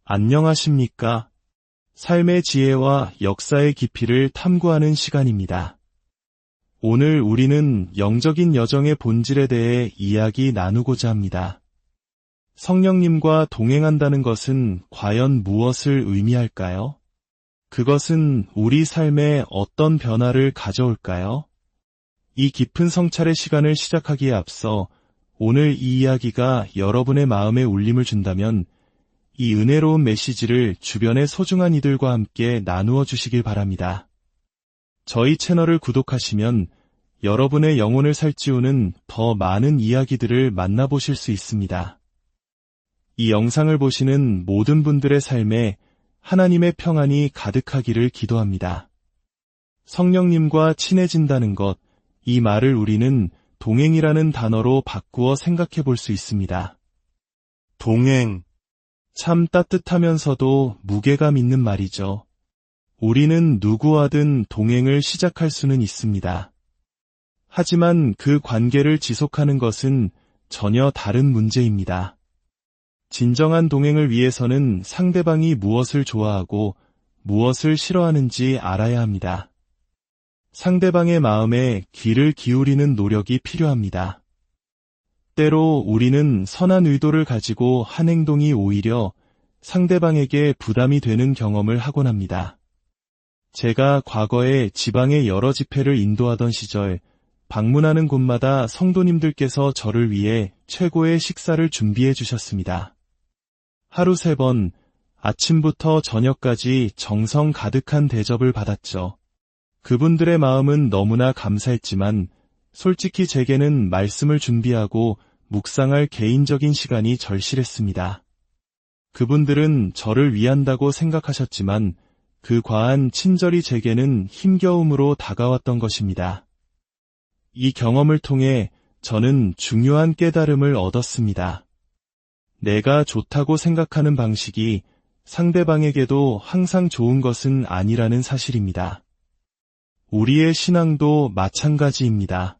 안녕하십니까? 삶의 지혜와 역사의 깊이를 탐구하는 시간입니다. 오늘 우리는 영적인 여정의 본질에 대해 이야기 나누고자 합니다. 성령님과 동행한다는 것은 과연 무엇을 의미할까요? 그것은 우리 삶에 어떤 변화를 가져올까요? 이 깊은 성찰의 시간을 시작하기에 앞서 오늘 이 이야기가 여러분의 마음에 울림을 준다면 이 은혜로운 메시지를 주변의 소중한 이들과 함께 나누어 주시길 바랍니다. 저희 채널을 구독하시면 여러분의 영혼을 살찌우는 더 많은 이야기들을 만나보실 수 있습니다. 이 영상을 보시는 모든 분들의 삶에 하나님의 평안이 가득하기를 기도합니다. 성령님과 친해진다는 것, 이 말을 우리는 동행이라는 단어로 바꾸어 생각해 볼 수 있습니다. 동행. 참 따뜻하면서도 무게감 있는 말이죠. 우리는 누구와든 동행을 시작할 수는 있습니다. 하지만 그 관계를 지속하는 것은 전혀 다른 문제입니다. 진정한 동행을 위해서는 상대방이 무엇을 좋아하고 무엇을 싫어하는지 알아야 합니다. 상대방의 마음에 귀를 기울이는 노력이 필요합니다. 때로 우리는 선한 의도를 가지고 한 행동이 오히려 상대방에게 부담이 되는 경험을 하곤 합니다. 제가 과거에 지방의 여러 집회를 인도하던 시절 방문하는 곳마다 성도님들께서 저를 위해 최고의 식사를 준비해 주셨습니다. 하루 3번, 아침부터 저녁까지 정성 가득한 대접을 받았죠. 그분들의 마음은 너무나 감사했지만 솔직히 제게는 말씀을 준비하고 묵상할 개인적인 시간이 절실했습니다. 그분들은 저를 위한다고 생각하셨지만 그 과한 친절이 제게는 힘겨움으로 다가왔던 것입니다. 이 경험을 통해 저는 중요한 깨달음을 얻었습니다. 내가 좋다고 생각하는 방식이 상대방에게도 항상 좋은 것은 아니라는 사실입니다. 우리의 신앙도 마찬가지입니다.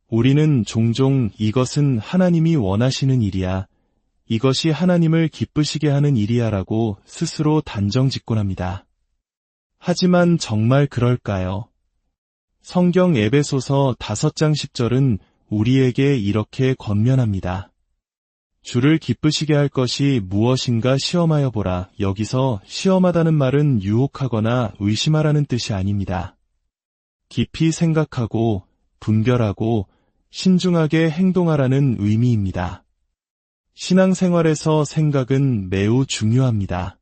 우리는 종종 이것은 하나님이 원하시는 일이야, 이것이 하나님을 기쁘시게 하는 일이야 라고 스스로 단정짓곤 합니다. 하지만 정말 그럴까요? 성경 에베소서 5장 10절은 우리에게 이렇게 권면합니다. 주를 기쁘시게 할 것이 무엇인가 시험하여 보라. 여기서 시험하다는 말은 유혹하거나 의심하라는 뜻이 아닙니다. 깊이 생각하고 분별하고 신중하게 행동하라는 의미입니다. 신앙생활에서 생각은 매우 중요합니다.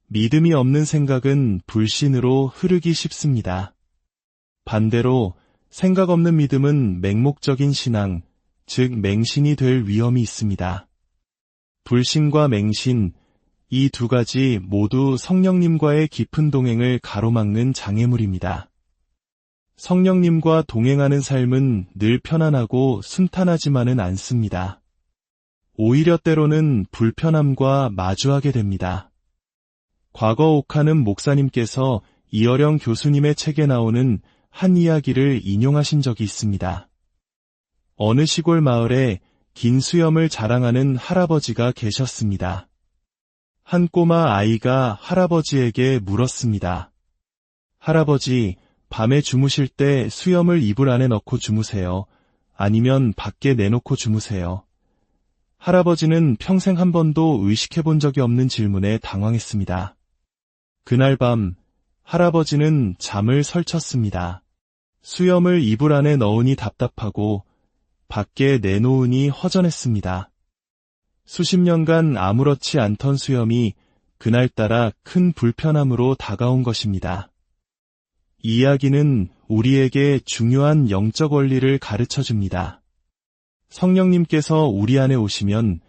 믿음이 없는 생각은 불신으로 흐르기 쉽습니다. 반대로 생각 없는 믿음은 맹목적인 신앙, 즉 맹신이 될 위험이 있습니다. 불신과 맹신, 이 두 가지 모두 성령님과의 깊은 동행을 가로막는 장애물입니다. 성령님과 동행하는 삶은 늘 편안하고 순탄하지만은 않습니다. 오히려 때로는 불편함과 마주하게 됩니다. 과거 옥하는 목사님께서 이어령 교수님의 책에 나오는 한 이야기를 인용하신 적이 있습니다. 어느 시골 마을에 긴 수염을 자랑하는 할아버지가 계셨습니다. 한 꼬마 아이가 할아버지에게 물었습니다. 할아버지, 밤에 주무실 때 수염을 이불 안에 넣고 주무세요? 아니면 밖에 내놓고 주무세요? 할아버지는 평생 한 번도 의식해 본 적이 없는 질문에 당황했습니다. 그날 밤 할아버지는 잠을 설쳤습니다. 수염을 이불 안에 넣으니 답답하고 밖에 내놓으니 허전했습니다. 수십 년간 아무렇지 않던 수염이 그날따라 큰 불편함으로 다가온 것입니다. 이 이야기는 우리에게 중요한 영적 원리를 가르쳐줍니다. 성령님께서 우리 안에 오시면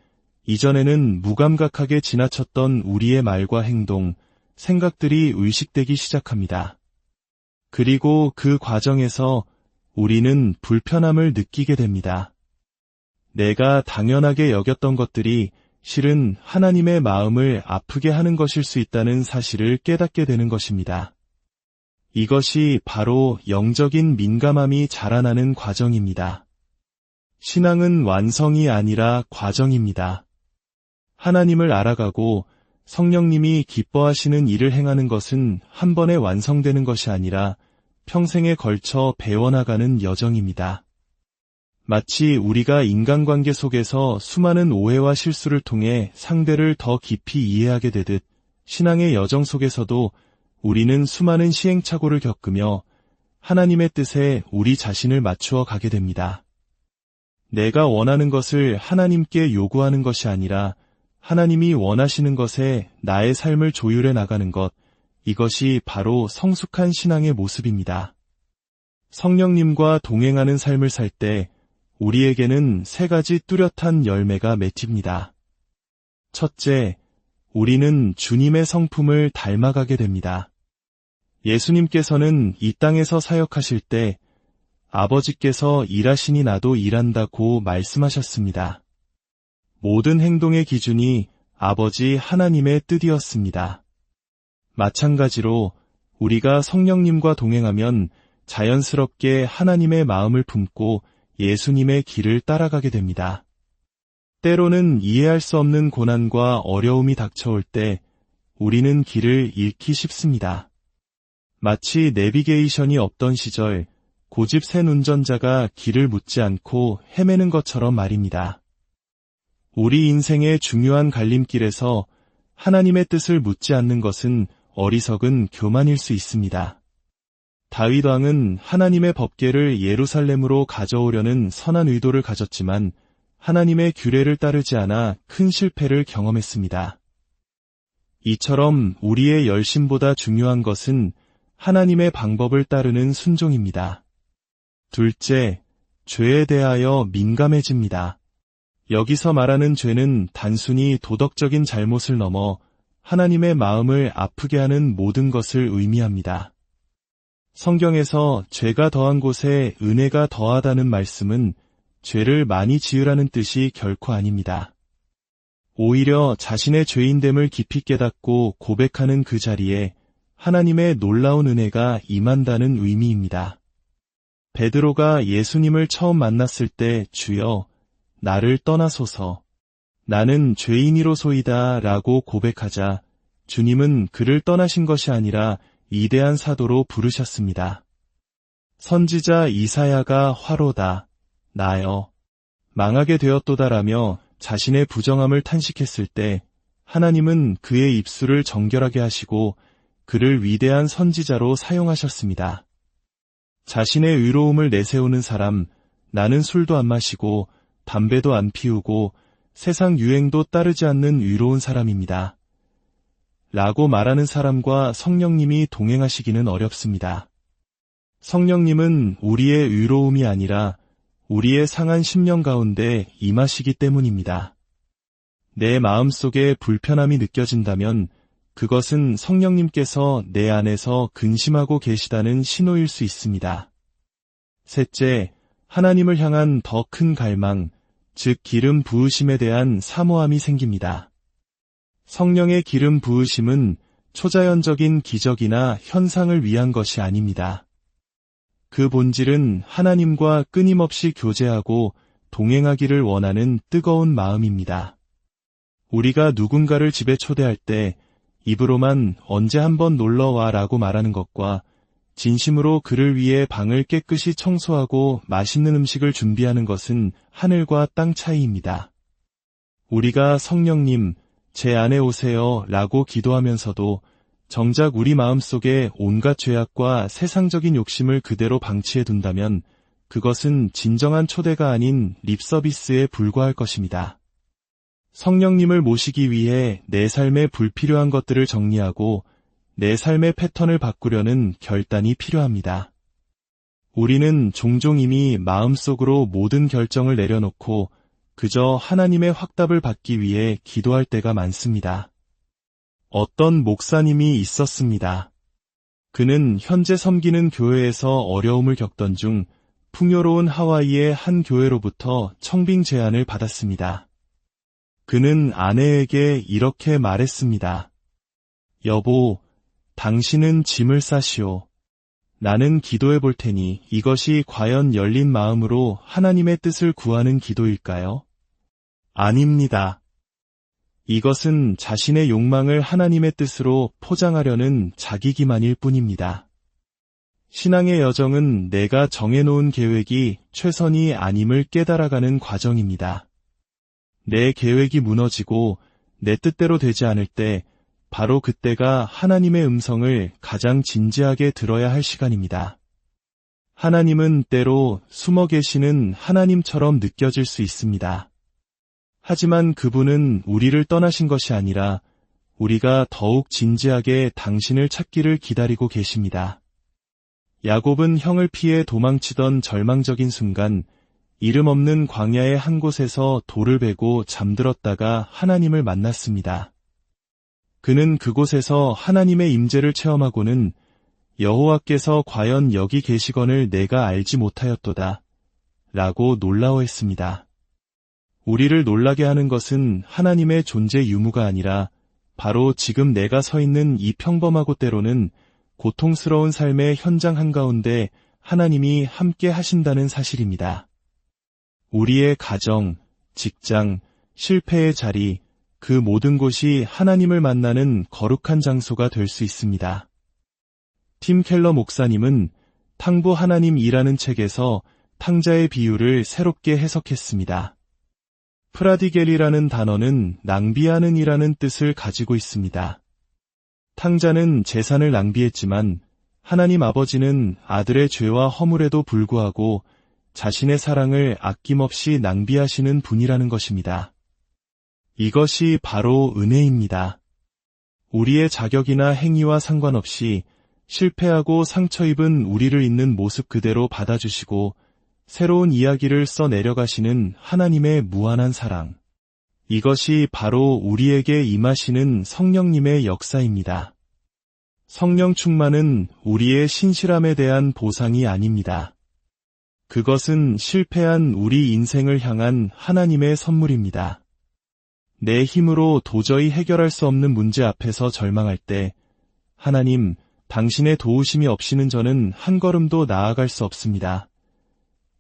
이전에는 무감각하게 지나쳤던 우리의 말과 행동, 생각들이 의식되기 시작합니다. 그리고 그 과정에서 우리는 불편함을 느끼게 됩니다. 내가 당연하게 여겼던 것들이 실은 하나님의 마음을 아프게 하는 것일 수 있다는 사실을 깨닫게 되는 것입니다. 이것이 바로 영적인 민감함이 자라나는 과정입니다. 신앙은 완성이 아니라 과정입니다. 하나님을 알아가고 성령님이 기뻐하시는 일을 행하는 것은 한 번에 완성되는 것이 아니라 평생에 걸쳐 배워나가는 여정입니다. 마치 우리가 인간관계 속에서 수많은 오해와 실수를 통해 상대를 더 깊이 이해하게 되듯 신앙의 여정 속에서도 우리는 수많은 시행착오를 겪으며 하나님의 뜻에 우리 자신을 맞추어 가게 됩니다. 내가 원하는 것을 하나님께 요구하는 것이 아니라 하나님이 원하시는 것에 나의 삶을 조율해 나가는 것, 이것이 바로 성숙한 신앙의 모습입니다. 성령님과 동행하는 삶을 살 때 우리에게는 세 가지 뚜렷한 열매가 맺힙니다. 첫째, 우리는 주님의 성품을 닮아가게 됩니다. 예수님께서는 이 땅에서 사역하실 때 아버지께서 일하시니 나도 일한다고 말씀하셨습니다. 모든 행동의 기준이 아버지 하나님의 뜻이었습니다. 마찬가지로 우리가 성령님과 동행하면 자연스럽게 하나님의 마음을 품고 예수님의 길을 따라가게 됩니다. 때로는 이해할 수 없는 고난과 어려움이 닥쳐올 때 우리는 길을 잃기 쉽습니다. 마치 내비게이션이 없던 시절 고집 센 운전자가 길을 묻지 않고 헤매는 것처럼 말입니다. 우리 인생의 중요한 갈림길에서 하나님의 뜻을 묻지 않는 것은 어리석은 교만일 수 있습니다. 다윗 왕은 하나님의 법궤를 예루살렘으로 가져오려는 선한 의도를 가졌지만 하나님의 규례를 따르지 않아 큰 실패를 경험했습니다. 이처럼 우리의 열심보다 중요한 것은 하나님의 방법을 따르는 순종입니다. 둘째, 죄에 대하여 민감해집니다. 여기서 말하는 죄는 단순히 도덕적인 잘못을 넘어 하나님의 마음을 아프게 하는 모든 것을 의미합니다. 성경에서 죄가 더한 곳에 은혜가 더하다는 말씀은 죄를 많이 지으라는 뜻이 결코 아닙니다. 오히려 자신의 죄인됨을 깊이 깨닫고 고백하는 그 자리에 하나님의 놀라운 은혜가 임한다는 의미입니다. 베드로가 예수님을 처음 만났을 때 주여, 나를 떠나소서, 나는 죄인이로소이다 라고 고백하자 주님은 그를 떠나신 것이 아니라 위대한 사도로 부르셨습니다. 선지자 이사야가 화로다, 나여, 망하게 되었도다라며 자신의 부정함을 탄식했을 때 하나님은 그의 입술을 정결하게 하시고 그를 위대한 선지자로 사용하셨습니다. 자신의 의로움을 내세우는 사람, 나는 술도 안 마시고 담배도 안 피우고 세상 유행도 따르지 않는 의로운 사람입니다. 라고 말하는 사람과 성령님이 동행하시기는 어렵습니다. 성령님은 우리의 의로움이 아니라 우리의 상한 심령 가운데 임하시기 때문입니다. 내 마음속에 불편함이 느껴진다면 그것은 성령님께서 내 안에서 근심하고 계시다는 신호일 수 있습니다. 셋째, 하나님을 향한 더 큰 갈망, 즉 기름 부으심에 대한 사모함이 생깁니다. 성령의 기름 부으심은 초자연적인 기적이나 현상을 위한 것이 아닙니다. 그 본질은 하나님과 끊임없이 교제하고 동행하기를 원하는 뜨거운 마음입니다. 우리가 누군가를 집에 초대할 때 입으로만 언제 한번 놀러와 라고 말하는 것과 진심으로 그를 위해 방을 깨끗이 청소하고 맛있는 음식을 준비하는 것은 하늘과 땅 차이입니다. 우리가 성령님, 제 안에 오세요 라고 기도하면서도 정작 우리 마음속에 온갖 죄악과 세상적인 욕심을 그대로 방치해 둔다면 그것은 진정한 초대가 아닌 립서비스에 불과할 것입니다. 성령님을 모시기 위해 내 삶에 불필요한 것들을 정리하고 내 삶의 패턴을 바꾸려는 결단이 필요합니다. 우리는 종종 이미 마음속으로 모든 결정을 내려놓고 그저 하나님의 확답을 받기 위해 기도할 때가 많습니다. 어떤 목사님이 있었습니다. 그는 현재 섬기는 교회에서 어려움을 겪던 중 풍요로운 하와이의 한 교회로부터 청빙 제안을 받았습니다. 그는 아내에게 이렇게 말했습니다. 여보, 당신은 짐을 싸시오. 나는 기도해 볼 테니 이것이 과연 열린 마음으로 하나님의 뜻을 구하는 기도일까요? 아닙니다. 이것은 자신의 욕망을 하나님의 뜻으로 포장하려는 자기 기만일 뿐입니다. 신앙의 여정은 내가 정해놓은 계획이 최선이 아님을 깨달아가는 과정입니다. 내 계획이 무너지고 내 뜻대로 되지 않을 때 바로 그때가 하나님의 음성을 가장 진지하게 들어야 할 시간입니다. 하나님은 때로 숨어 계시는 하나님처럼 느껴질 수 있습니다. 하지만 그분은 우리를 떠나신 것이 아니라 우리가 더욱 진지하게 당신을 찾기를 기다리고 계십니다. 야곱은 형을 피해 도망치던 절망적인 순간 이름 없는 광야의 한 곳에서 돌을 베고 잠들었다가 하나님을 만났습니다. 그는 그곳에서 하나님의 임재를 체험하고는 여호와께서 과연 여기 계시건을 내가 알지 못하였도다 라고 놀라워했습니다. 우리를 놀라게 하는 것은 하나님의 존재 유무가 아니라 바로 지금 내가 서 있는 이 평범하고 때로는 고통스러운 삶의 현장 한가운데 하나님이 함께 하신다는 사실입니다. 우리의 가정, 직장, 실패의 자리, 그 모든 곳이 하나님을 만나는 거룩한 장소가 될 수 있습니다. 팀 켈러 목사님은 탕부 하나님이라는 책에서 탕자의 비유를 새롭게 해석했습니다. 프라디겔이라는 단어는 낭비하는 이라는 뜻을 가지고 있습니다. 탕자는 재산을 낭비했지만 하나님 아버지는 아들의 죄와 허물에도 불구하고 자신의 사랑을 아낌없이 낭비하시는 분이라는 것입니다. 이것이 바로 은혜입니다. 우리의 자격이나 행위와 상관없이 실패하고 상처 입은 우리를 있는 모습 그대로 받아주시고 새로운 이야기를 써내려가시는 하나님의 무한한 사랑. 이것이 바로 우리에게 임하시는 성령님의 역사입니다. 성령 충만은 우리의 신실함에 대한 보상이 아닙니다. 그것은 실패한 우리 인생을 향한 하나님의 선물입니다. 내 힘으로 도저히 해결할 수 없는 문제 앞에서 절망할 때 하나님, 당신의 도우심이 없이는 저는 한 걸음도 나아갈 수 없습니다.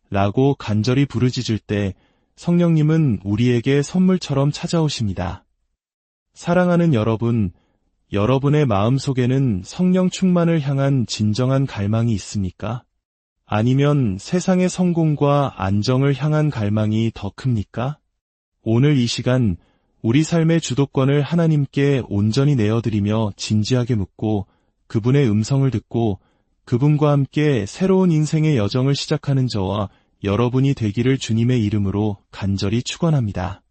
라고 간절히 부르짖을 때 성령님은 우리에게 선물처럼 찾아오십니다. 사랑하는 여러분, 여러분의 마음속에는 성령 충만을 향한 진정한 갈망이 있습니까? 아니면 세상의 성공과 안정을 향한 갈망이 더 큽니까? 오늘 이 시간 우리 삶의 주도권을 하나님께 온전히 내어드리며 진지하게 묻고 그분의 음성을 듣고 그분과 함께 새로운 인생의 여정을 시작하는 저와 여러분이 되기를 주님의 이름으로 간절히 축원합니다.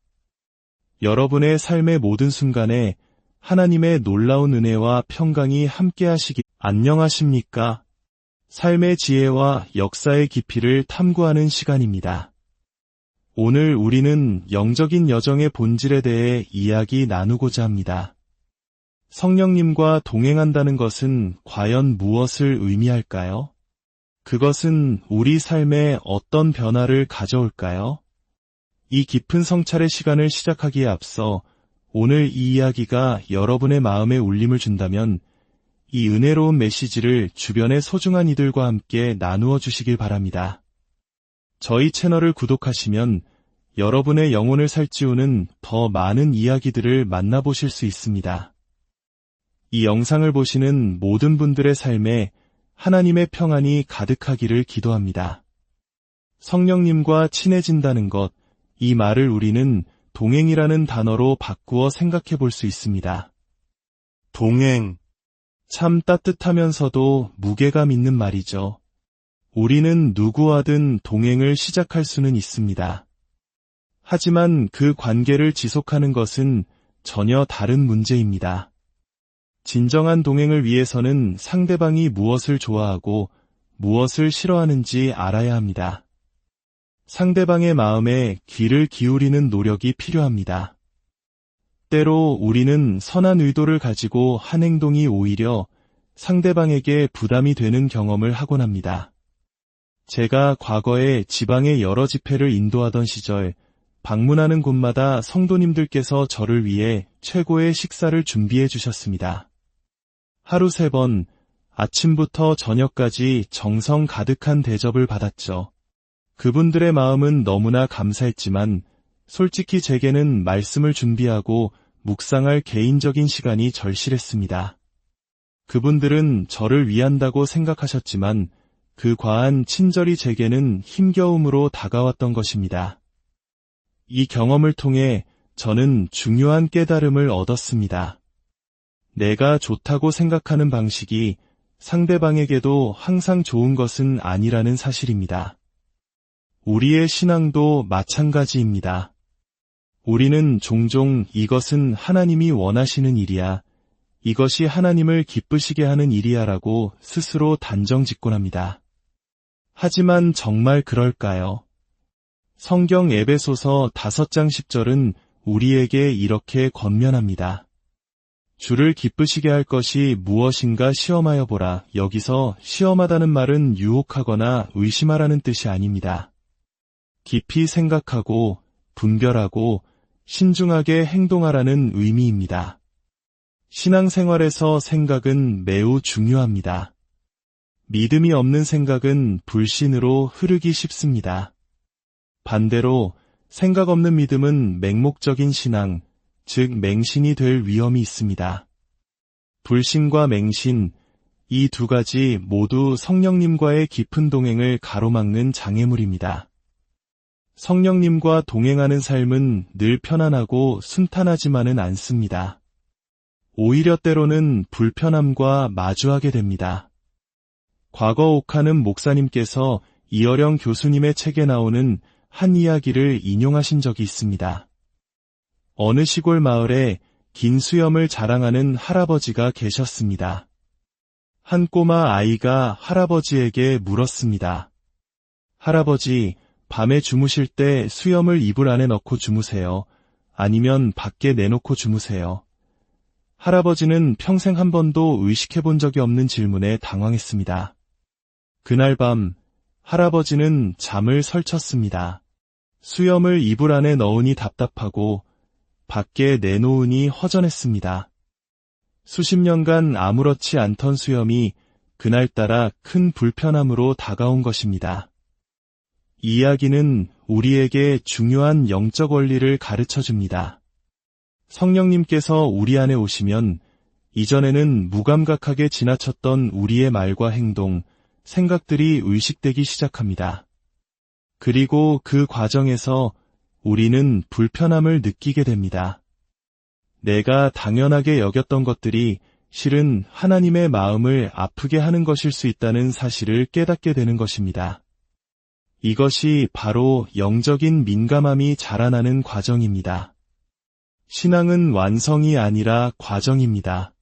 여러분의 삶의 모든 순간에 하나님의 놀라운 은혜와 평강이 함께하시기 안녕하십니까? 삶의 지혜와 역사의 깊이를 탐구하는 시간입니다. 오늘 우리는 영적인 여정의 본질에 대해 이야기 나누고자 합니다. 성령님과 동행한다는 것은 과연 무엇을 의미할까요? 그것은 우리 삶에 어떤 변화를 가져올까요? 이 깊은 성찰의 시간을 시작하기에 앞서 오늘 이 이야기가 여러분의 마음에 울림을 준다면 이 은혜로운 메시지를 주변의 소중한 이들과 함께 나누어 주시길 바랍니다. 저희 채널을 구독하시면 여러분의 영혼을 살찌우는 더 많은 이야기들을 만나보실 수 있습니다. 이 영상을 보시는 모든 분들의 삶에 하나님의 평안이 가득하기를 기도합니다. 성령님과 친해진다는 것, 이 말을 우리는 동행이라는 단어로 바꾸어 생각해 볼 수 있습니다. 동행. 참 따뜻하면서도 무게감 있는 말이죠. 우리는 누구와든 동행을 시작할 수는 있습니다. 하지만 그 관계를 지속하는 것은 전혀 다른 문제입니다. 진정한 동행을 위해서는 상대방이 무엇을 좋아하고 무엇을 싫어하는지 알아야 합니다. 상대방의 마음에 귀를 기울이는 노력이 필요합니다. 때로 우리는 선한 의도를 가지고 한 행동이 오히려 상대방에게 부담이 되는 경험을 하곤 합니다. 제가 과거에 지방의 여러 집회를 인도하던 시절 방문하는 곳마다 성도님들께서 저를 위해 최고의 식사를 준비해 주셨습니다. 하루 3번, 아침부터 저녁까지 정성 가득한 대접을 받았죠. 그분들의 마음은 너무나 감사했지만 솔직히 제게는 말씀을 준비하고 묵상할 개인적인 시간이 절실했습니다. 그분들은 저를 위한다고 생각하셨지만 그 과한 친절이 제게는 힘겨움으로 다가왔던 것입니다. 이 경험을 통해 저는 중요한 깨달음을 얻었습니다. 내가 좋다고 생각하는 방식이 상대방에게도 항상 좋은 것은 아니라는 사실입니다. 우리의 신앙도 마찬가지입니다. 우리는 종종 이것은 하나님이 원하시는 일이야, 이것이 하나님을 기쁘시게 하는 일이야 라고 스스로 단정짓곤 합니다. 하지만 정말 그럴까요? 성경 에베소서 5장 10절은 우리에게 이렇게 권면합니다. 주를 기쁘시게 할 것이 무엇인가 시험하여 보라. 여기서 시험하다는 말은 유혹하거나 의심하라는 뜻이 아닙니다. 깊이 생각하고 분별하고 신중하게 행동하라는 의미입니다. 신앙생활에서 생각은 매우 중요합니다. 믿음이 없는 생각은 불신으로 흐르기 쉽습니다. 반대로 생각 없는 믿음은 맹목적인 신앙, 즉 맹신이 될 위험이 있습니다. 불신과 맹신, 이 두 가지 모두 성령님과의 깊은 동행을 가로막는 장애물입니다. 성령님과 동행하는 삶은 늘 편안하고 순탄하지만은 않습니다. 오히려 때로는 불편함과 마주하게 됩니다. 과거 옥하는 목사님께서 이어령 교수님의 책에 나오는 한 이야기를 인용하신 적이 있습니다. 어느 시골 마을에 긴 수염을 자랑하는 할아버지가 계셨습니다. 한 꼬마 아이가 할아버지에게 물었습니다. 할아버지, 밤에 주무실 때 수염을 이불 안에 넣고 주무세요? 아니면 밖에 내놓고 주무세요? 할아버지는 평생 한 번도 의식해 본 적이 없는 질문에 당황했습니다. 그날 밤 할아버지는 잠을 설쳤습니다. 수염을 이불 안에 넣으니 답답하고 밖에 내놓으니 허전했습니다. 수십 년간 아무렇지 않던 수염이 그날따라 큰 불편함으로 다가온 것입니다. 이 이야기는 우리에게 중요한 영적 원리를 가르쳐줍니다. 성령님께서 우리 안에 오시면 이전에는 무감각하게 지나쳤던 우리의 말과 행동, 생각들이 의식되기 시작합니다. 그리고 그 과정에서 우리는 불편함을 느끼게 됩니다. 내가 당연하게 여겼던 것들이 실은 하나님의 마음을 아프게 하는 것일 수 있다는 사실을 깨닫게 되는 것입니다. 이것이 바로 영적인 민감함이 자라나는 과정입니다. 신앙은 완성이 아니라 과정입니다.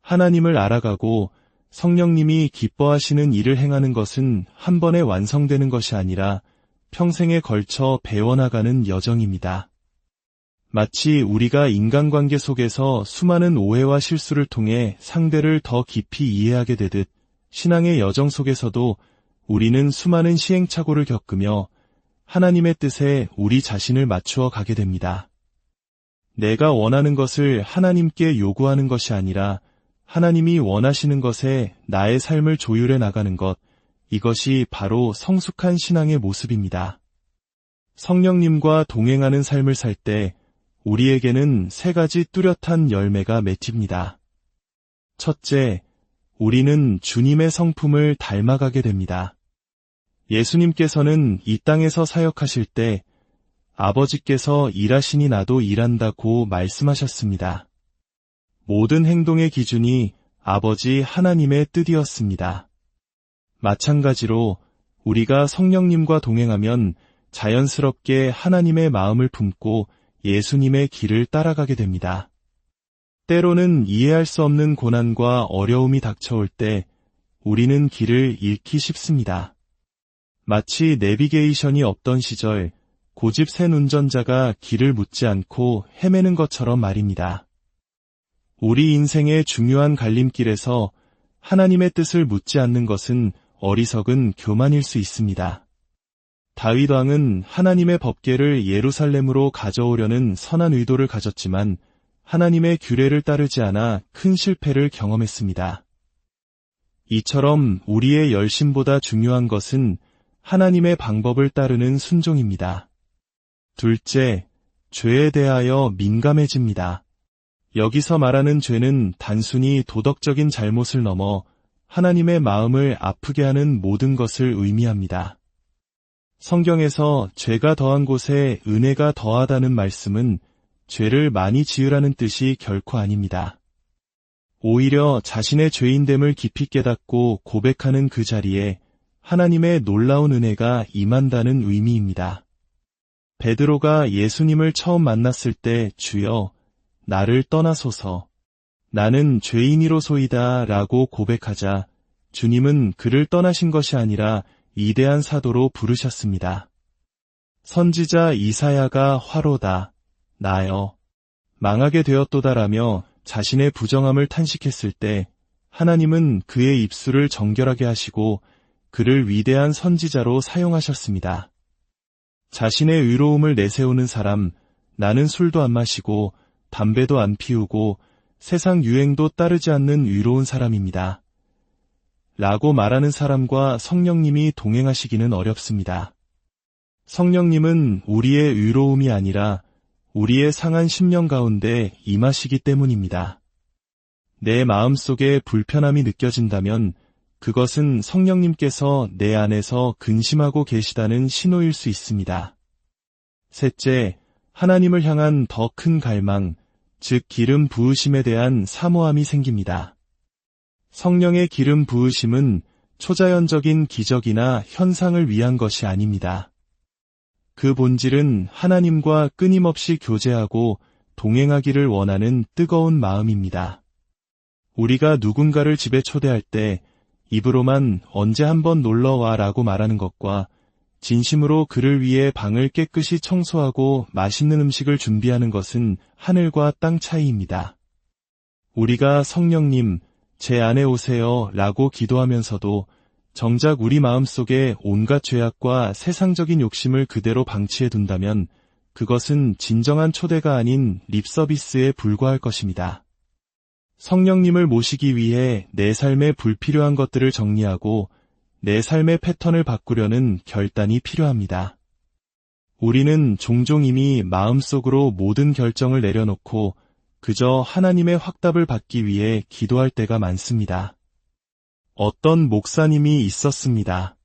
하나님을 알아가고 성령님이 기뻐하시는 일을 행하는 것은 한 번에 완성되는 것이 아니라 평생에 걸쳐 배워나가는 여정입니다. 마치 우리가 인간관계 속에서 수많은 오해와 실수를 통해 상대를 더 깊이 이해하게 되듯 신앙의 여정 속에서도 우리는 수많은 시행착오를 겪으며 하나님의 뜻에 우리 자신을 맞추어 가게 됩니다. 내가 원하는 것을 하나님께 요구하는 것이 아니라 하나님이 원하시는 것에 나의 삶을 조율해 나가는 것, 이것이 바로 성숙한 신앙의 모습입니다. 성령님과 동행하는 삶을 살 때 우리에게는 3가지 뚜렷한 열매가 맺힙니다. 첫째, 우리는 주님의 성품을 닮아가게 됩니다. 예수님께서는 이 땅에서 사역하실 때 아버지께서 일하시니 나도 일한다고 말씀하셨습니다. 모든 행동의 기준이 아버지 하나님의 뜻이었습니다. 마찬가지로 우리가 성령님과 동행하면 자연스럽게 하나님의 마음을 품고 예수님의 길을 따라가게 됩니다. 때로는 이해할 수 없는 고난과 어려움이 닥쳐올 때 우리는 길을 잃기 쉽습니다. 마치 내비게이션이 없던 시절 고집 센 운전자가 길을 묻지 않고 헤매는 것처럼 말입니다. 우리 인생의 중요한 갈림길에서 하나님의 뜻을 묻지 않는 것은 어리석은 교만일 수 있습니다. 다윗 왕은 하나님의 법궤를 예루살렘으로 가져오려는 선한 의도를 가졌지만 하나님의 규례를 따르지 않아 큰 실패를 경험했습니다. 이처럼 우리의 열심보다 중요한 것은 하나님의 방법을 따르는 순종입니다. 둘째, 죄에 대하여 민감해집니다. 여기서 말하는 죄는 단순히 도덕적인 잘못을 넘어 하나님의 마음을 아프게 하는 모든 것을 의미합니다. 성경에서 죄가 더한 곳에 은혜가 더하다는 말씀은 죄를 많이 지으라는 뜻이 결코 아닙니다. 오히려 자신의 죄인됨을 깊이 깨닫고 고백하는 그 자리에 하나님의 놀라운 은혜가 임한다는 의미입니다. 베드로가 예수님을 처음 만났을 때 주여, 나를 떠나소서, 나는 죄인이로소이다 라고 고백하자 주님은 그를 떠나신 것이 아니라 위대한 사도로 부르셨습니다. 선지자 이사야가 화로다, 나여, 망하게 되었도다라며 자신의 부정함을 탄식했을 때 하나님은 그의 입술을 정결하게 하시고 그를 위대한 선지자로 사용하셨습니다. 자신의 의로움을 내세우는 사람, 나는 술도 안 마시고 담배도 안 피우고 세상 유행도 따르지 않는 의로운 사람입니다. 라고 말하는 사람과 성령님이 동행하시기는 어렵습니다. 성령님은 우리의 의로움이 아니라 우리의 상한 심령 가운데 임하시기 때문입니다. 내 마음속에 불편함이 느껴진다면 그것은 성령님께서 내 안에서 근심하고 계시다는 신호일 수 있습니다. 셋째, 하나님을 향한 더 큰 갈망, 즉 기름 부으심에 대한 사모함이 생깁니다. 성령의 기름 부으심은 초자연적인 기적이나 현상을 위한 것이 아닙니다. 그 본질은 하나님과 끊임없이 교제하고 동행하기를 원하는 뜨거운 마음입니다. 우리가 누군가를 집에 초대할 때 입으로만 언제 한번 놀러와 라고 말하는 것과 진심으로 그를 위해 방을 깨끗이 청소하고 맛있는 음식을 준비하는 것은 하늘과 땅 차이입니다. 우리가 성령님, 제 안에 오세요 라고 기도하면서도 정작 우리 마음속에 온갖 죄악과 세상적인 욕심을 그대로 방치해 둔다면 그것은 진정한 초대가 아닌 립서비스에 불과할 것입니다. 성령님을 모시기 위해 내 삶에 불필요한 것들을 정리하고 내 삶의 패턴을 바꾸려는 결단이 필요합니다. 우리는 종종 이미 마음속으로 모든 결정을 내려놓고 그저 하나님의 확답을 받기 위해 기도할 때가 많습니다. 어떤 목사님이 있었습니다.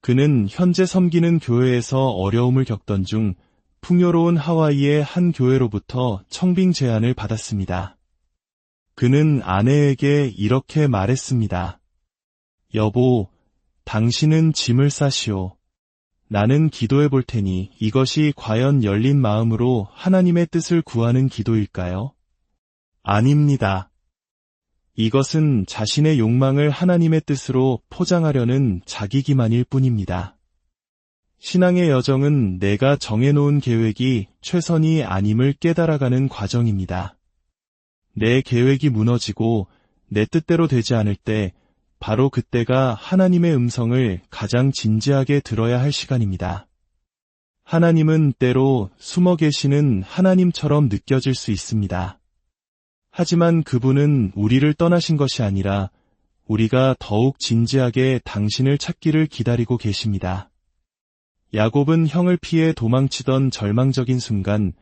그는 현재 섬기는 교회에서 어려움을 겪던 중 풍요로운 하와이의 한 교회로부터 청빙 제안을 받았습니다. 그는 아내에게 이렇게 말했습니다. 여보, 당신은 짐을 싸시오. 나는 기도해 볼 테니 이것이 과연 열린 마음으로 하나님의 뜻을 구하는 기도일까요? 아닙니다. 이것은 자신의 욕망을 하나님의 뜻으로 포장하려는 자기 기만일 뿐입니다. 신앙의 여정은 내가 정해놓은 계획이 최선이 아님을 깨달아가는 과정입니다. 내 계획이 무너지고 내 뜻대로 되지 않을 때 바로 그때가 하나님의 음성을 가장 진지하게 들어야 할 시간입니다. 하나님은 때로 숨어 계시는 하나님처럼 느껴질 수 있습니다. 하지만 그분은 우리를 떠나신 것이 아니라 우리가 더욱 진지하게 당신을 찾기를 기다리고 계십니다. 야곱은 형을 피해 도망치던 절망적인 순간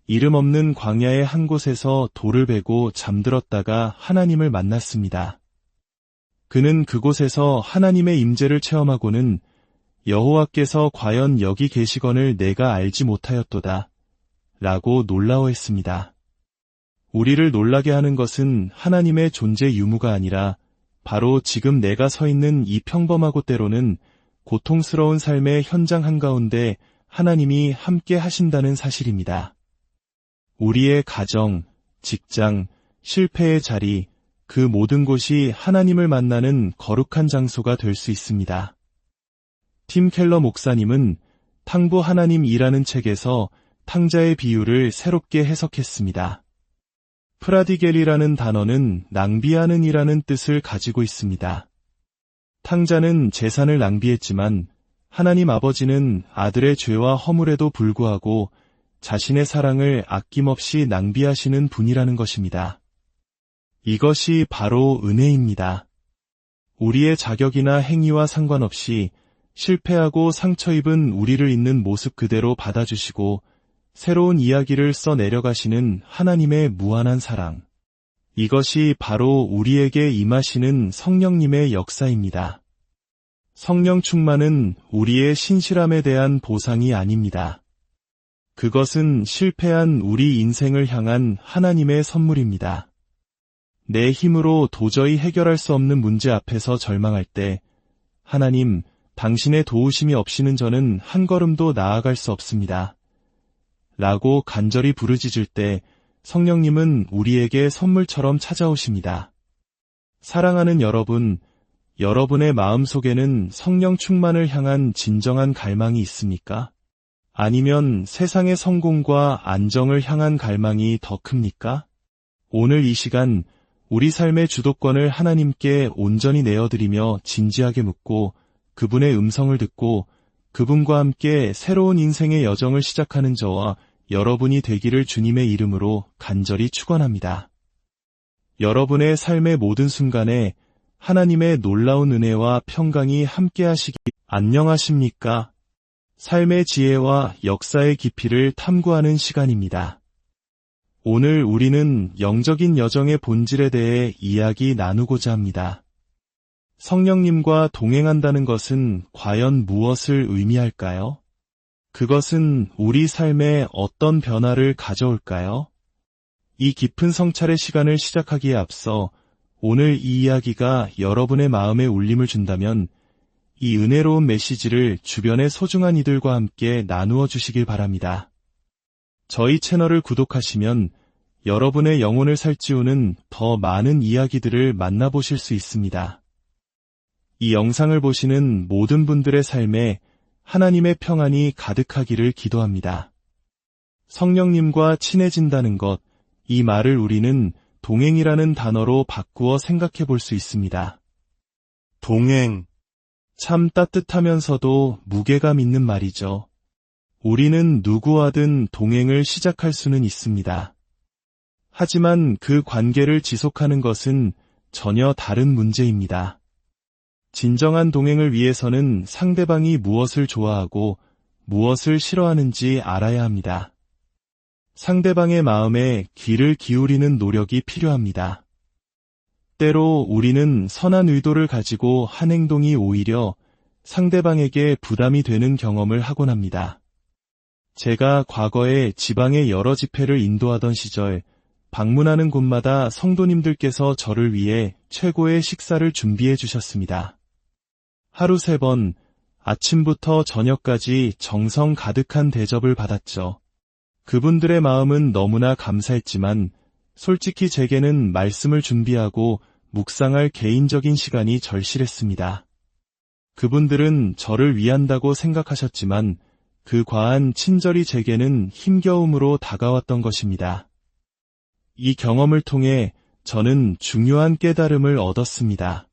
이름 없는 광야의 한 곳에서 돌을 베고 잠들었다가 하나님을 만났습니다. 그는 그곳에서 하나님의 임재를 체험하고는 여호와께서 과연 여기 계시거늘 내가 알지 못하였도다 라고 놀라워했습니다. 우리를 놀라게 하는 것은 하나님의 존재 유무가 아니라 바로 지금 내가 서 있는 이 평범하고 때로는 고통스러운 삶의 현장 한가운데 하나님이 함께 하신다는 사실입니다. 우리의 가정, 직장, 실패의 자리, 그 모든 곳이 하나님을 만나는 거룩한 장소가 될 수 있습니다. 팀 켈러 목사님은 탕부 하나님이라는 책에서 탕자의 비유를 새롭게 해석했습니다. 프라디겔이라는 단어는 낭비하는 이라는 뜻을 가지고 있습니다. 탕자는 재산을 낭비했지만 하나님 아버지는 아들의 죄와 허물에도 불구하고 자신의 사랑을 아낌없이 낭비하시는 분이라는 것입니다. 이것이 바로 은혜입니다. 우리의 자격이나 행위와 상관없이 실패하고 상처 입은 우리를 있는 모습 그대로 받아주시고 새로운 이야기를 써 내려가시는 하나님의 무한한 사랑. 이것이 바로 우리에게 임하시는 성령님의 역사입니다. 성령 충만은 우리의 신실함에 대한 보상이 아닙니다. 그것은 실패한 우리 인생을 향한 하나님의 선물입니다. 내 힘으로 도저히 해결할 수 없는 문제 앞에서 절망할 때, 하나님, 당신의 도우심이 없이는 저는 한 걸음도 나아갈 수 없습니다. 라고 간절히 부르짖을 때 성령님은 우리에게 선물처럼 찾아오십니다. 사랑하는 여러분, 여러분의 마음속에는 성령 충만을 향한 진정한 갈망이 있습니까? 아니면 세상의 성공과 안정을 향한 갈망이 더 큽니까? 오늘 이 시간 우리 삶의 주도권을 하나님께 온전히 내어드리며 진지하게 묻고 그분의 음성을 듣고 그분과 함께 새로운 인생의 여정을 시작하는 저와 여러분이 되기를 주님의 이름으로 간절히 축원합니다. 여러분의 삶의 모든 순간에 하나님의 놀라운 은혜와 평강이 함께하시기 안녕하십니까? 삶의 지혜와 역사의 깊이를 탐구하는 시간입니다. 오늘 우리는 영적인 여정의 본질에 대해 이야기 나누고자 합니다. 성령님과 동행한다는 것은 과연 무엇을 의미할까요? 그것은 우리 삶에 어떤 변화를 가져올까요? 이 깊은 성찰의 시간을 시작하기에 앞서 오늘 이 이야기가 여러분의 마음에 울림을 준다면 이 은혜로운 메시지를 주변의 소중한 이들과 함께 나누어 주시길 바랍니다. 저희 채널을 구독하시면 여러분의 영혼을 살찌우는 더 많은 이야기들을 만나보실 수 있습니다. 이 영상을 보시는 모든 분들의 삶에 하나님의 평안이 가득하기를 기도합니다. 성령님과 친해진다는 것, 이 말을 우리는 동행이라는 단어로 바꾸어 생각해 볼 수 있습니다. 동행. 참 따뜻하면서도 무게감 있는 말이죠. 우리는 누구와든 동행을 시작할 수는 있습니다. 하지만 그 관계를 지속하는 것은 전혀 다른 문제입니다. 진정한 동행을 위해서는 상대방이 무엇을 좋아하고 무엇을 싫어하는지 알아야 합니다. 상대방의 마음에 귀를 기울이는 노력이 필요합니다. 때로 우리는 선한 의도를 가지고 한 행동이 오히려 상대방에게 부담이 되는 경험을 하곤 합니다. 제가 과거에 지방의 여러 집회를 인도하던 시절 방문하는 곳마다 성도님들께서 저를 위해 최고의 식사를 준비해 주셨습니다. 하루 3번, 아침부터 저녁까지 정성 가득한 대접을 받았죠. 그분들의 마음은 너무나 감사했지만 솔직히 제게는 말씀을 준비하고 묵상할 개인적인 시간이 절실했습니다. 그분들은 저를 위한다고 생각하셨지만 그 과한 친절이 제게는 힘겨움으로 다가왔던 것입니다. 이 경험을 통해 저는 중요한 깨달음을 얻었습니다.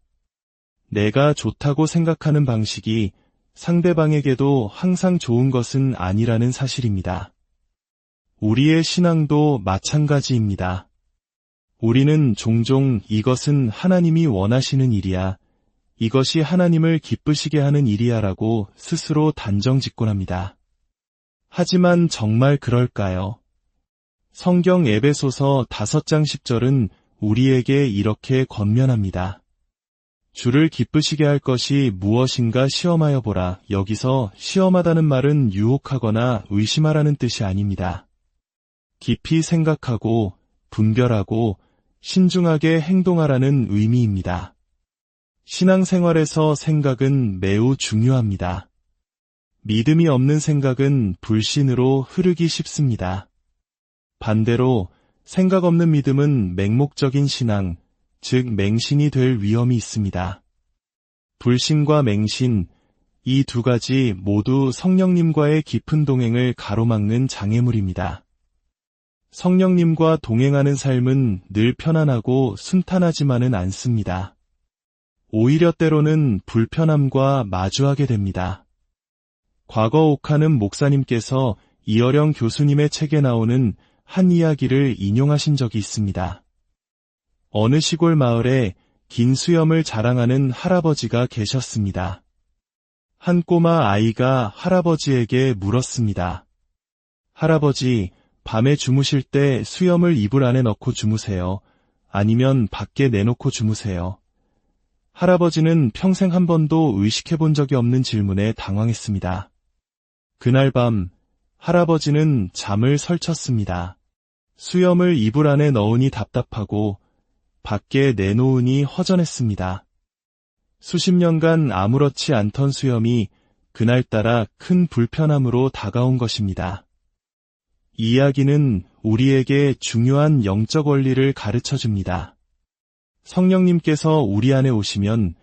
내가 좋다고 생각하는 방식이 상대방에게도 항상 좋은 것은 아니라는 사실입니다. 우리의 신앙도 마찬가지입니다. 우리는 종종 이것은 하나님이 원하시는 일이야, 이것이 하나님을 기쁘시게 하는 일이야 라고 스스로 단정짓곤 합니다. 하지만 정말 그럴까요? 성경 에베소서 5장 10절은 우리에게 이렇게 권면합니다. 주를 기쁘시게 할 것이 무엇인가 시험하여 보라. 여기서 시험하다는 말은 유혹하거나 의심하라는 뜻이 아닙니다. 깊이 생각하고 분별하고 신중하게 행동하라는 의미입니다. 신앙생활에서 생각은 매우 중요합니다. 믿음이 없는 생각은 불신으로 흐르기 쉽습니다. 반대로 생각 없는 믿음은 맹목적인 신앙, 즉 맹신이 될 위험이 있습니다. 불신과 맹신, 이 두 가지 모두 성령님과의 깊은 동행을 가로막는 장애물입니다. 성령님과 동행하는 삶은 늘 편안하고 순탄하지만은 않습니다. 오히려 때로는 불편함과 마주하게 됩니다. 과거 옥하는 목사님께서 이어령 교수님의 책에 나오는 한 이야기를 인용하신 적이 있습니다. 어느 시골 마을에 긴 수염을 자랑하는 할아버지가 계셨습니다. 한 꼬마 아이가 할아버지에게 물었습니다. 할아버지, 밤에 주무실 때 수염을 이불 안에 넣고 주무세요. 아니면 밖에 내놓고 주무세요. 할아버지는 평생 한 번도 의식해 본 적이 없는 질문에 당황했습니다. 그날 밤, 할아버지는 잠을 설쳤습니다. 수염을 이불 안에 넣으니 답답하고 밖에 내놓으니 허전했습니다. 수십 년간 아무렇지 않던 수염이 그날따라 큰 불편함으로 다가온 것입니다. 이 이야기는 우리에게 중요한 영적 원리를 가르쳐 줍니다. 성령님께서 우리 안에 오시면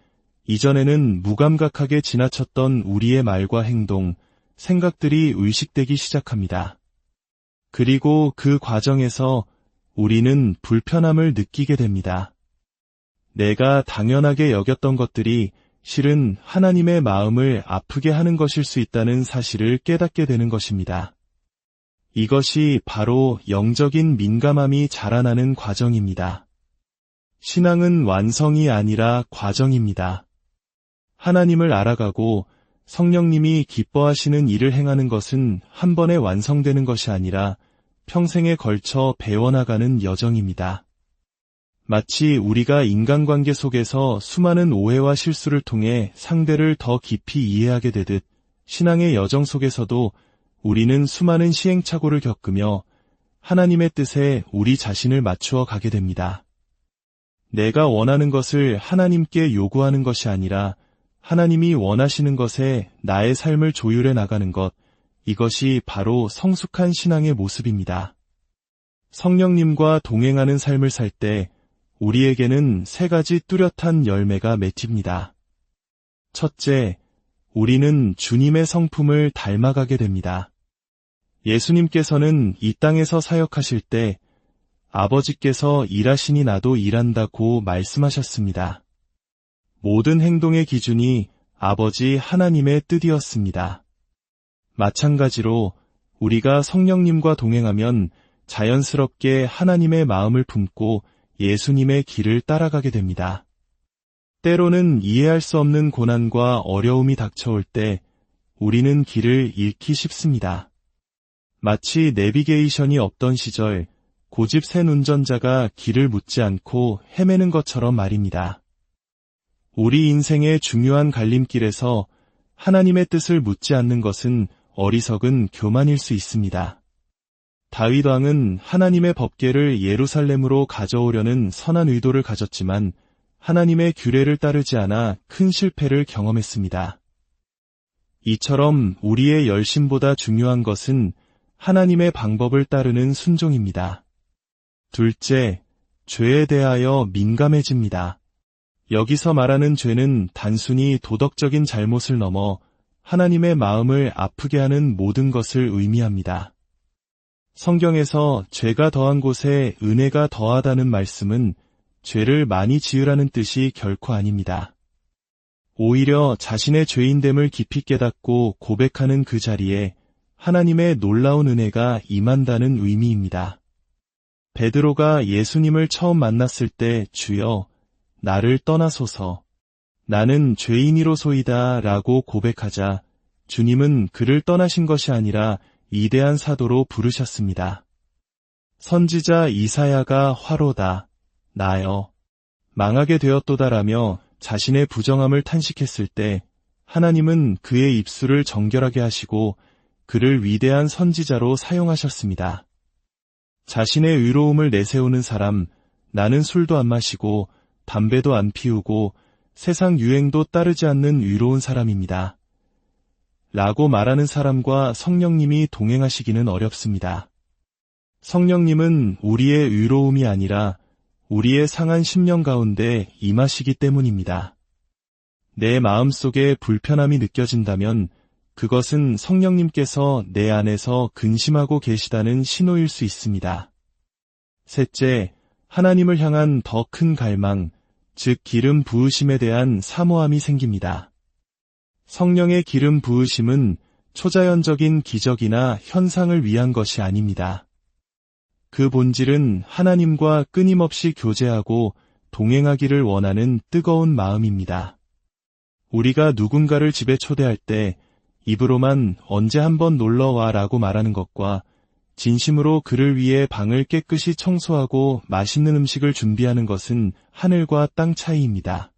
이전에는 무감각하게 지나쳤던 우리의 말과 행동, 생각들이 의식되기 시작합니다. 그리고 그 과정에서 우리는 불편함을 느끼게 됩니다. 내가 당연하게 여겼던 것들이 실은 하나님의 마음을 아프게 하는 것일 수 있다는 사실을 깨닫게 되는 것입니다. 이것이 바로 영적인 민감함이 자라나는 과정입니다. 신앙은 완성이 아니라 과정입니다. 하나님을 알아가고 성령님이 기뻐하시는 일을 행하는 것은 한 번에 완성되는 것이 아니라 평생에 걸쳐 배워나가는 여정입니다. 마치 우리가 인간관계 속에서 수많은 오해와 실수를 통해 상대를 더 깊이 이해하게 되듯 신앙의 여정 속에서도 우리는 수많은 시행착오를 겪으며 하나님의 뜻에 우리 자신을 맞추어 가게 됩니다. 내가 원하는 것을 하나님께 요구하는 것이 아니라 하나님이 원하시는 것에 나의 삶을 조율해 나가는 것, 이것이 바로 성숙한 신앙의 모습입니다. 성령님과 동행하는 삶을 살 때 우리에게는 세 가지 뚜렷한 열매가 맺힙니다. 첫째, 우리는 주님의 성품을 닮아가게 됩니다. 예수님께서는 이 땅에서 사역하실 때 아버지께서 일하시니 나도 일한다고 말씀하셨습니다. 모든 행동의 기준이 아버지 하나님의 뜻이었습니다. 마찬가지로 우리가 성령님과 동행하면 자연스럽게 하나님의 마음을 품고 예수님의 길을 따라가게 됩니다. 때로는 이해할 수 없는 고난과 어려움이 닥쳐올 때 우리는 길을 잃기 쉽습니다. 마치 내비게이션이 없던 시절 고집 센 운전자가 길을 묻지 않고 헤매는 것처럼 말입니다. 우리 인생의 중요한 갈림길에서 하나님의 뜻을 묻지 않는 것은 어리석은 교만일 수 있습니다. 다윗 왕은 하나님의 법궤를 예루살렘으로 가져오려는 선한 의도를 가졌지만 하나님의 규례를 따르지 않아 큰 실패를 경험했습니다. 이처럼 우리의 열심보다 중요한 것은 하나님의 방법을 따르는 순종입니다. 둘째, 죄에 대하여 민감해집니다. 여기서 말하는 죄는 단순히 도덕적인 잘못을 넘어 하나님의 마음을 아프게 하는 모든 것을 의미합니다. 성경에서 죄가 더한 곳에 은혜가 더하다는 말씀은 죄를 많이 지으라는 뜻이 결코 아닙니다. 오히려 자신의 죄인됨을 깊이 깨닫고 고백하는 그 자리에 하나님의 놀라운 은혜가 임한다는 의미입니다. 베드로가 예수님을 처음 만났을 때 주여, 나를 떠나소서, 나는 죄인이로소이다 라고 고백하자 주님은 그를 떠나신 것이 아니라 위대한 사도로 부르셨습니다. 선지자 이사야가 화로다, 나여, 망하게 되었도다라며 자신의 부정함을 탄식했을 때 하나님은 그의 입술을 정결하게 하시고 그를 위대한 선지자로 사용하셨습니다. 자신의 의로움을 내세우는 사람, 나는 술도 안 마시고 담배도 안 피우고 세상 유행도 따르지 않는 의로운 사람입니다. 라고 말하는 사람과 성령님이 동행하시기는 어렵습니다. 성령님은 우리의 의로움이 아니라 우리의 상한 심령 가운데 임하시기 때문입니다. 내 마음속에 불편함이 느껴진다면 그것은 성령님께서 내 안에서 근심하고 계시다는 신호일 수 있습니다. 셋째, 하나님을 향한 더 큰 갈망, 즉 기름 부으심에 대한 사모함이 생깁니다. 성령의 기름 부으심은 초자연적인 기적이나 현상을 위한 것이 아닙니다. 그 본질은 하나님과 끊임없이 교제하고 동행하기를 원하는 뜨거운 마음입니다. 우리가 누군가를 집에 초대할 때 입으로만 언제 한번 놀러와 라고 말하는 것과 진심으로 그를 위해 방을 깨끗이 청소하고 맛있는 음식을 준비하는 것은 하늘과 땅 차이입니다.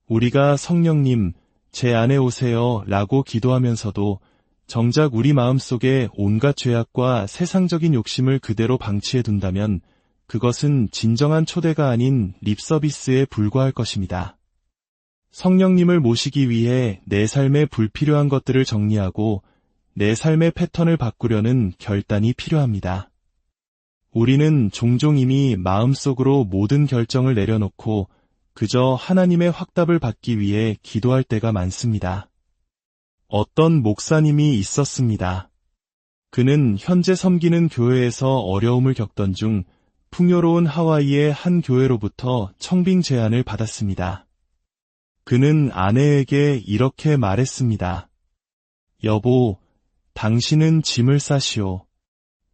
우리가 성령님, 제 안에 오세요 라고 기도하면서도 정작 우리 마음속에 온갖 죄악과 세상적인 욕심을 그대로 방치해 둔다면 그것은 진정한 초대가 아닌 립서비스에 불과할 것입니다. 성령님을 모시기 위해 내 삶에 불필요한 것들을 정리하고 내 삶의 패턴을 바꾸려는 결단이 필요합니다. 우리는 종종 이미 마음속으로 모든 결정을 내려놓고 그저 하나님의 확답을 받기 위해 기도할 때가 많습니다. 어떤 목사님이 있었습니다. 그는 현재 섬기는 교회에서 어려움을 겪던 중 풍요로운 하와이의 한 교회로부터 청빙 제안을 받았습니다. 그는 아내에게 이렇게 말했습니다. 여보, 당신은 짐을 싸시오.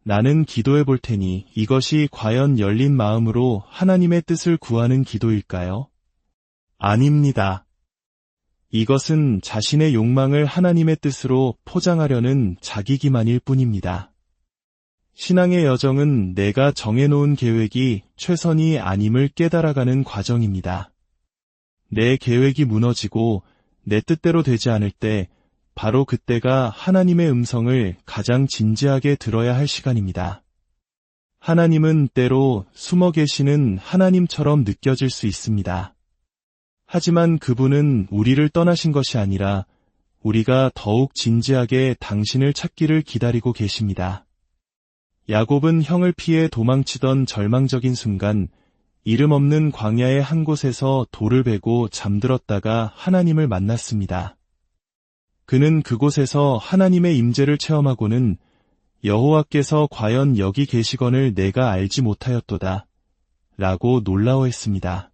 나는 기도해 볼 테니 이것이 과연 열린 마음으로 하나님의 뜻을 구하는 기도일까요? 아닙니다. 이것은 자신의 욕망을 하나님의 뜻으로 포장하려는 자기 기만일 뿐입니다. 신앙의 여정은 내가 정해놓은 계획이 최선이 아님을 깨달아가는 과정입니다. 내 계획이 무너지고 내 뜻대로 되지 않을 때 바로 그때가 하나님의 음성을 가장 진지하게 들어야 할 시간입니다. 하나님은 때로 숨어 계시는 하나님처럼 느껴질 수 있습니다. 하지만 그분은 우리를 떠나신 것이 아니라 우리가 더욱 진지하게 당신을 찾기를 기다리고 계십니다. 야곱은 형을 피해 도망치던 절망적인 순간 이름 없는 광야의 한 곳에서 돌을 베고 잠들었다가 하나님을 만났습니다. 그는 그곳에서 하나님의 임재를 체험하고는 여호와께서 과연 여기 계시건을 내가 알지 못하였도다 라고 놀라워했습니다.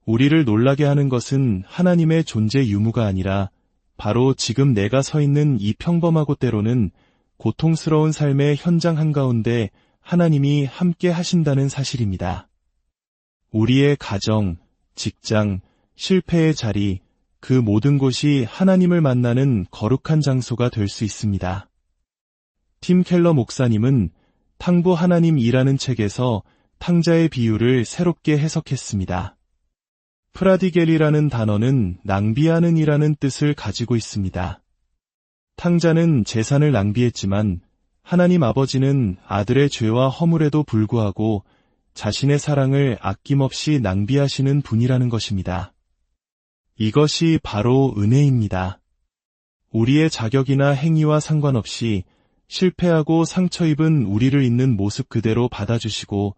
우리를 놀라게 하는 것은 하나님의 존재 유무가 아니라 바로 지금 내가 서 있는 이 평범하고 때로는 고통스러운 삶의 현장 한가운데 하나님이 함께 하신다는 사실입니다. 우리의 가정, 직장, 실패의 자리, 그 모든 곳이 하나님을 만나는 거룩한 장소가 될 수 있습니다. 팀 켈러 목사님은 탕부 하나님이라는 책에서 탕자의 비유를 새롭게 해석했습니다. 프라디겔이라는 단어는 낭비하는 이라는 뜻을 가지고 있습니다. 탕자는 재산을 낭비했지만 하나님 아버지는 아들의 죄와 허물에도 불구하고 자신의 사랑을 아낌없이 낭비하시는 분이라는 것입니다. 이것이 바로 은혜입니다. 우리의 자격이나 행위와 상관없이 실패하고 상처 입은 우리를 있는 모습 그대로 받아주시고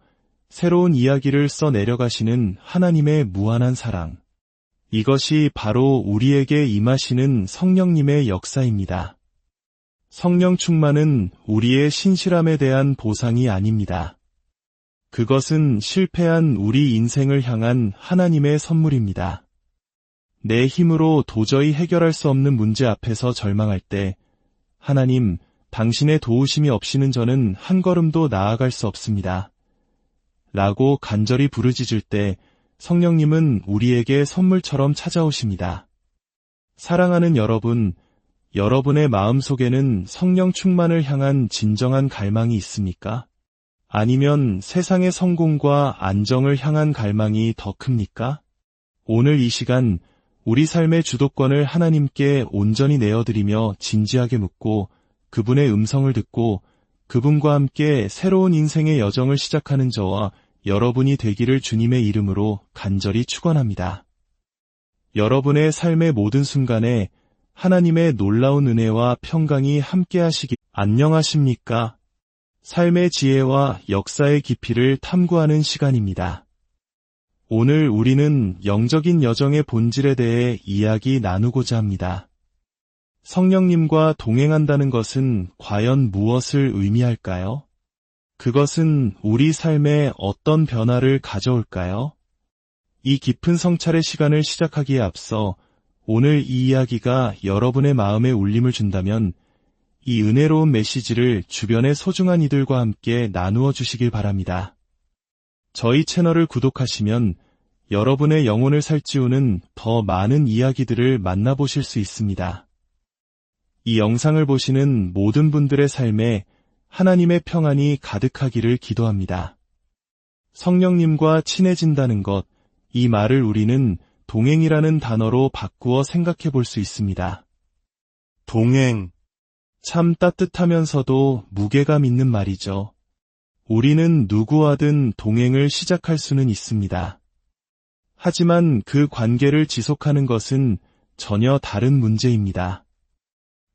새로운 이야기를 써 내려가시는 하나님의 무한한 사랑. 이것이 바로 우리에게 임하시는 성령님의 역사입니다. 성령 충만은 우리의 신실함에 대한 보상이 아닙니다. 그것은 실패한 우리 인생을 향한 하나님의 선물입니다. 내 힘으로 도저히 해결할 수 없는 문제 앞에서 절망할 때 하나님, 당신의 도우심이 없이는 저는 한 걸음도 나아갈 수 없습니다. 라고 간절히 부르짖을 때 성령님은 우리에게 선물처럼 찾아오십니다. 사랑하는 여러분, 여러분의 마음속에는 성령 충만을 향한 진정한 갈망이 있습니까? 아니면 세상의 성공과 안정을 향한 갈망이 더 큽니까? 오늘 이 시간 우리 삶의 주도권을 하나님께 온전히 내어드리며 진지하게 묻고 그분의 음성을 듣고 그분과 함께 새로운 인생의 여정을 시작하는 저와 여러분이 되기를 주님의 이름으로 간절히 축원합니다. 여러분의 삶의 모든 순간에 하나님의 놀라운 은혜와 평강이 함께하시기 안녕하십니까? 삶의 지혜와 역사의 깊이를 탐구하는 시간입니다. 오늘 우리는 영적인 여정의 본질에 대해 이야기 나누고자 합니다. 성령님과 동행한다는 것은 과연 무엇을 의미할까요? 그것은 우리 삶에 어떤 변화를 가져올까요? 이 깊은 성찰의 시간을 시작하기에 앞서 오늘 이 이야기가 여러분의 마음에 울림을 준다면 이 은혜로운 메시지를 주변의 소중한 이들과 함께 나누어 주시길 바랍니다. 저희 채널을 구독하시면 여러분의 영혼을 살찌우는 더 많은 이야기들을 만나보실 수 있습니다. 이 영상을 보시는 모든 분들의 삶에 하나님의 평안이 가득하기를 기도합니다. 성령님과 친해진다는 것, 이 말을 우리는 동행이라는 단어로 바꾸어 생각해 볼 수 있습니다. 동행. 참 따뜻하면서도 무게감 있는 말이죠. 우리는 누구와든 동행을 시작할 수는 있습니다. 하지만 그 관계를 지속하는 것은 전혀 다른 문제입니다.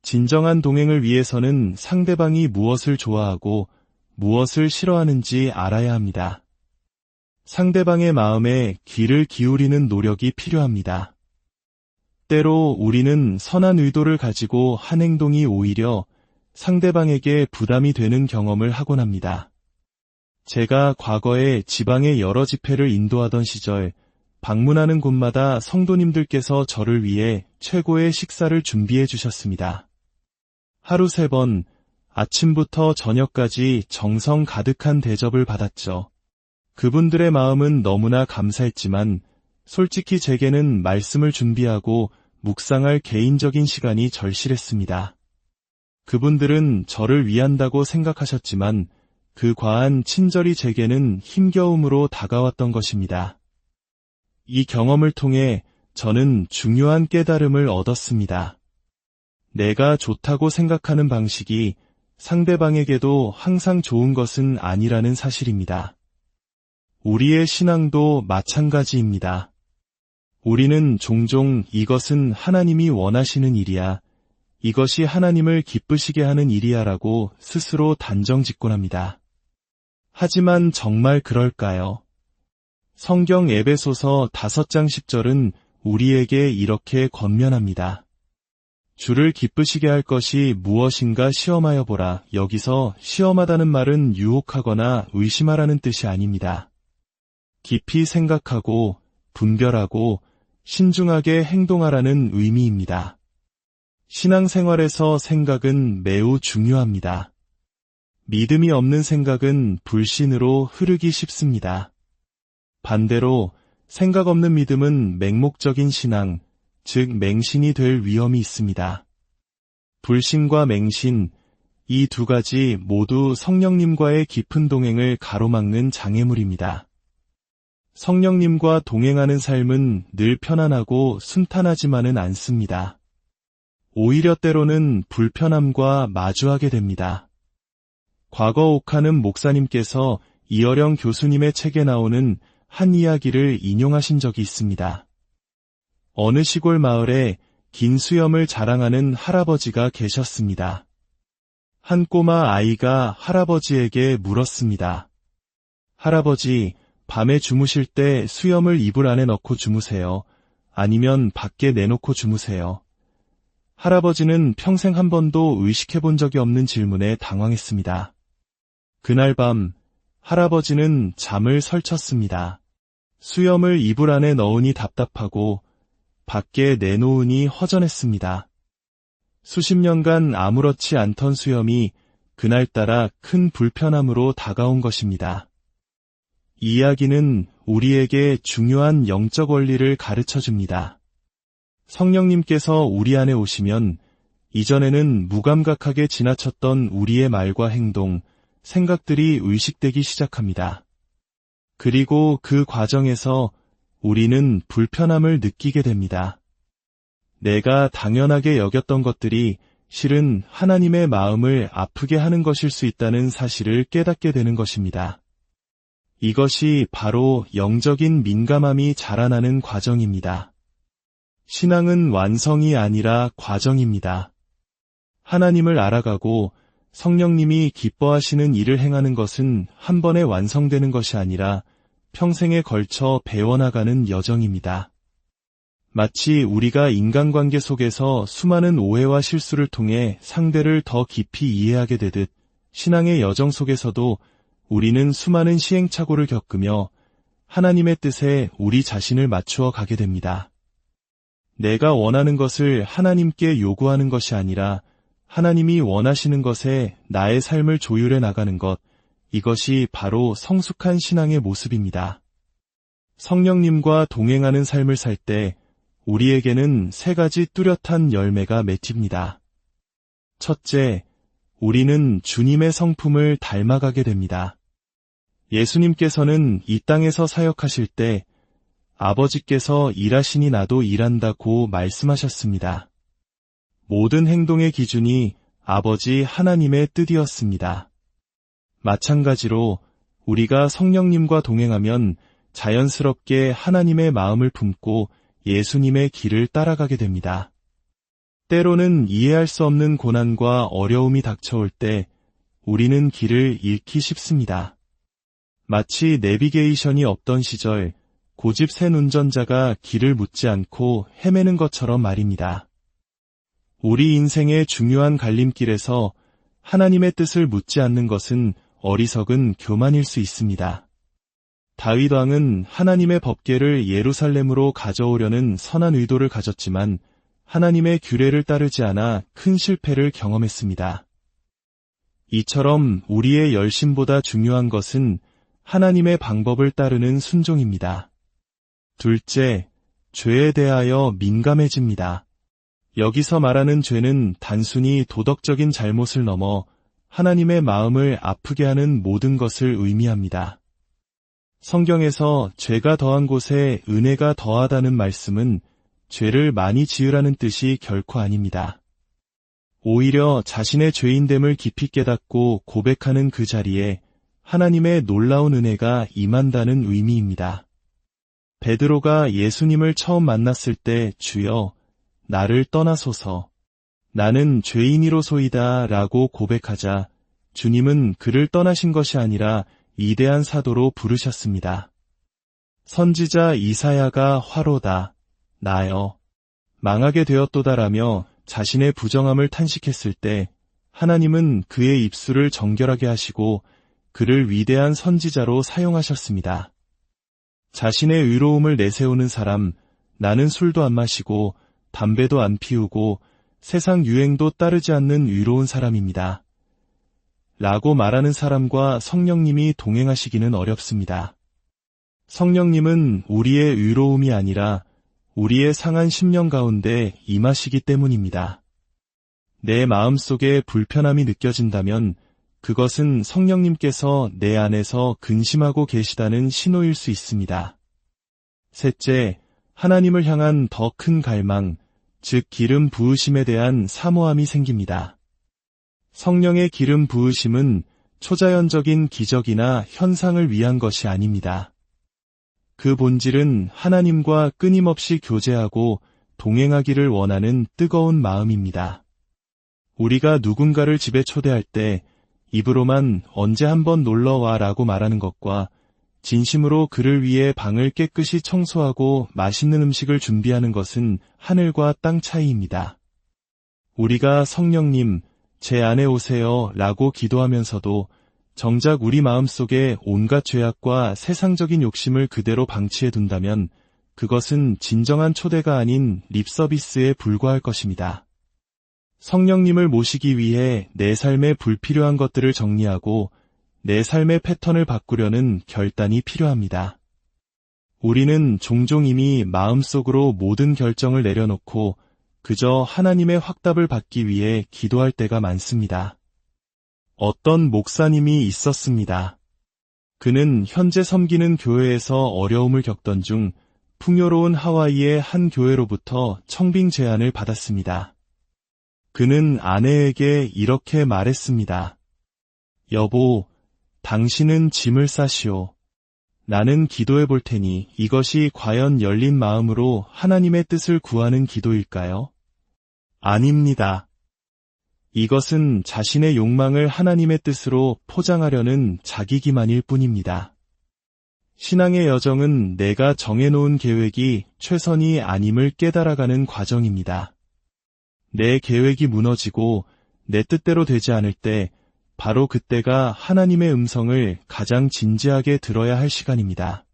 진정한 동행을 위해서는 상대방이 무엇을 좋아하고 무엇을 싫어하는지 알아야 합니다. 상대방의 마음에 귀를 기울이는 노력이 필요합니다. 때로 우리는 선한 의도를 가지고 한 행동이 오히려 상대방에게 부담이 되는 경험을 하곤 합니다. 제가 과거에 지방의 여러 집회를 인도하던 시절 방문하는 곳마다 성도님들께서 저를 위해 최고의 식사를 준비해 주셨습니다. 하루 3번, 아침부터 저녁까지 정성 가득한 대접을 받았죠. 그분들의 마음은 너무나 감사했지만 솔직히 제게는 말씀을 준비하고 묵상할 개인적인 시간이 절실했습니다. 그분들은 저를 위한다고 생각하셨지만 그 과한 친절이 제게는 힘겨움으로 다가왔던 것입니다. 이 경험을 통해 저는 중요한 깨달음을 얻었습니다. 내가 좋다고 생각하는 방식이 상대방에게도 항상 좋은 것은 아니라는 사실입니다. 우리의 신앙도 마찬가지입니다. 우리는 종종 이것은 하나님이 원하시는 일이야, 이것이 하나님을 기쁘시게 하는 일이야 라고 스스로 단정짓곤 합니다. 하지만 정말 그럴까요? 성경 에베소서 5장 10절은 우리에게 이렇게 권면합니다. 주를 기쁘시게 할 것이 무엇인가 시험하여 보라. 여기서 시험하다는 말은 유혹하거나 의심하라는 뜻이 아닙니다. 깊이 생각하고 분별하고 신중하게 행동하라는 의미입니다. 신앙생활에서 생각은 매우 중요합니다. 믿음이 없는 생각은 불신으로 흐르기 쉽습니다. 반대로 생각 없는 믿음은 맹목적인 신앙, 즉 맹신이 될 위험이 있습니다. 불신과 맹신, 이 두 가지 모두 성령님과의 깊은 동행을 가로막는 장애물입니다. 성령님과 동행하는 삶은 늘 편안하고 순탄하지만은 않습니다. 오히려 때로는 불편함과 마주하게 됩니다. 과거 옥하는 목사님께서 이어령 교수님의 책에 나오는 한 이야기를 인용하신 적이 있습니다. 어느 시골 마을에 긴 수염을 자랑하는 할아버지가 계셨습니다. 한 꼬마 아이가 할아버지에게 물었습니다. 할아버지, 밤에 주무실 때 수염을 이불 안에 넣고 주무세요? 아니면 밖에 내놓고 주무세요? 할아버지는 평생 한 번도 의식해 본 적이 없는 질문에 당황했습니다. 그날 밤, 할아버지는 잠을 설쳤습니다. 수염을 이불 안에 넣으니 답답하고 밖에 내놓으니 허전했습니다. 수십 년간 아무렇지 않던 수염이 그날따라 큰 불편함으로 다가온 것입니다. 이 이야기는 우리에게 중요한 영적 원리를 가르쳐줍니다. 성령님께서 우리 안에 오시면 이전에는 무감각하게 지나쳤던 우리의 말과 행동, 생각들이 의식되기 시작합니다. 그리고 그 과정에서 우리는 불편함을 느끼게 됩니다. 내가 당연하게 여겼던 것들이 실은 하나님의 마음을 아프게 하는 것일 수 있다는 사실을 깨닫게 되는 것입니다. 이것이 바로 영적인 민감함이 자라나는 과정입니다. 신앙은 완성이 아니라 과정입니다. 하나님을 알아가고 성령님이 기뻐하시는 일을 행하는 것은 한 번에 완성되는 것이 아니라 평생에 걸쳐 배워나가는 여정입니다. 마치 우리가 인간관계 속에서 수많은 오해와 실수를 통해 상대를 더 깊이 이해하게 되듯 신앙의 여정 속에서도 우리는 수많은 시행착오를 겪으며 하나님의 뜻에 우리 자신을 맞추어 가게 됩니다. 내가 원하는 것을 하나님께 요구하는 것이 아니라 하나님이 원하시는 것에 나의 삶을 조율해 나가는 것, 이것이 바로 성숙한 신앙의 모습입니다. 성령님과 동행하는 삶을 살 때 우리에게는 3가지 뚜렷한 열매가 맺힙니다. 첫째, 우리는 주님의 성품을 닮아가게 됩니다. 예수님께서는 이 땅에서 사역하실 때 아버지께서 일하시니 나도 일한다고 말씀하셨습니다. 모든 행동의 기준이 아버지 하나님의 뜻이었습니다. 마찬가지로 우리가 성령님과 동행하면 자연스럽게 하나님의 마음을 품고 예수님의 길을 따라가게 됩니다. 때로는 이해할 수 없는 고난과 어려움이 닥쳐올 때 우리는 길을 잃기 쉽습니다. 마치 내비게이션이 없던 시절 고집 센 운전자가 길을 묻지 않고 헤매는 것처럼 말입니다. 우리 인생의 중요한 갈림길에서 하나님의 뜻을 묻지 않는 것은 어리석은 교만일 수 있습니다. 다윗 왕은 하나님의 법궤를 예루살렘으로 가져오려는 선한 의도를 가졌지만 하나님의 규례를 따르지 않아 큰 실패를 경험했습니다. 이처럼 우리의 열심보다 중요한 것은 하나님의 방법을 따르는 순종입니다. 둘째, 죄에 대하여 민감해집니다. 여기서 말하는 죄는 단순히 도덕적인 잘못을 넘어 하나님의 마음을 아프게 하는 모든 것을 의미합니다. 성경에서 죄가 더한 곳에 은혜가 더하다는 말씀은 죄를 많이 지으라는 뜻이 결코 아닙니다. 오히려 자신의 죄인됨을 깊이 깨닫고 고백하는 그 자리에 하나님의 놀라운 은혜가 임한다는 의미입니다. 베드로가 예수님을 처음 만났을 때 주여, 나를 떠나소서, 나는 죄인이로소이다 라고 고백하자 주님은 그를 떠나신 것이 아니라 위대한 사도로 부르셨습니다. 선지자 이사야가 화로다, 나여, 망하게 되었도다라며 자신의 부정함을 탄식했을 때 하나님은 그의 입술을 정결하게 하시고 그를 위대한 선지자로 사용하셨습니다. 자신의 의로움을 내세우는 사람, 나는 술도 안 마시고 담배도 안 피우고 세상 유행도 따르지 않는 의로운 사람입니다. 라고 말하는 사람과 성령님이 동행하시기는 어렵습니다. 성령님은 우리의 의로움이 아니라 우리의 상한 심령 가운데 임하시기 때문입니다. 내 마음속에 불편함이 느껴진다면 그것은 성령님께서 내 안에서 근심하고 계시다는 신호일 수 있습니다. 셋째, 하나님을 향한 더 큰 갈망, 즉 기름 부으심에 대한 사모함이 생깁니다. 성령의 기름 부으심은 초자연적인 기적이나 현상을 위한 것이 아닙니다. 그 본질은 하나님과 끊임없이 교제하고 동행하기를 원하는 뜨거운 마음입니다. 우리가 누군가를 집에 초대할 때 입으로만 언제 한번 놀러와 라고 말하는 것과 진심으로 그를 위해 방을 깨끗이 청소하고 맛있는 음식을 준비하는 것은 하늘과 땅 차이입니다. 우리가 성령님, 제 안에 오세요 라고 기도하면서도 정작 우리 마음속에 온갖 죄악과 세상적인 욕심을 그대로 방치해 둔다면 그것은 진정한 초대가 아닌 립서비스에 불과할 것입니다. 성령님을 모시기 위해 내 삶에 불필요한 것들을 정리하고 내 삶의 패턴을 바꾸려는 결단이 필요합니다. 우리는 종종 이미 마음속으로 모든 결정을 내려놓고 그저 하나님의 확답을 받기 위해 기도할 때가 많습니다. 어떤 목사님이 있었습니다. 그는 현재 섬기는 교회에서 어려움을 겪던 중 풍요로운 하와이의 한 교회로부터 청빙 제안을 받았습니다. 그는 아내에게 이렇게 말했습니다. 여보, 당신은 짐을 싸시오. 나는 기도해 볼 테니 이것이 과연 열린 마음으로 하나님의 뜻을 구하는 기도일까요? 아닙니다. 이것은 자신의 욕망을 하나님의 뜻으로 포장하려는 자기 기만일 뿐입니다. 신앙의 여정은 내가 정해놓은 계획이 최선이 아님을 깨달아가는 과정입니다. 내 계획이 무너지고 내 뜻대로 되지 않을 때 바로 그때가 하나님의 음성을 가장 진지하게 들어야 할 시간입니다.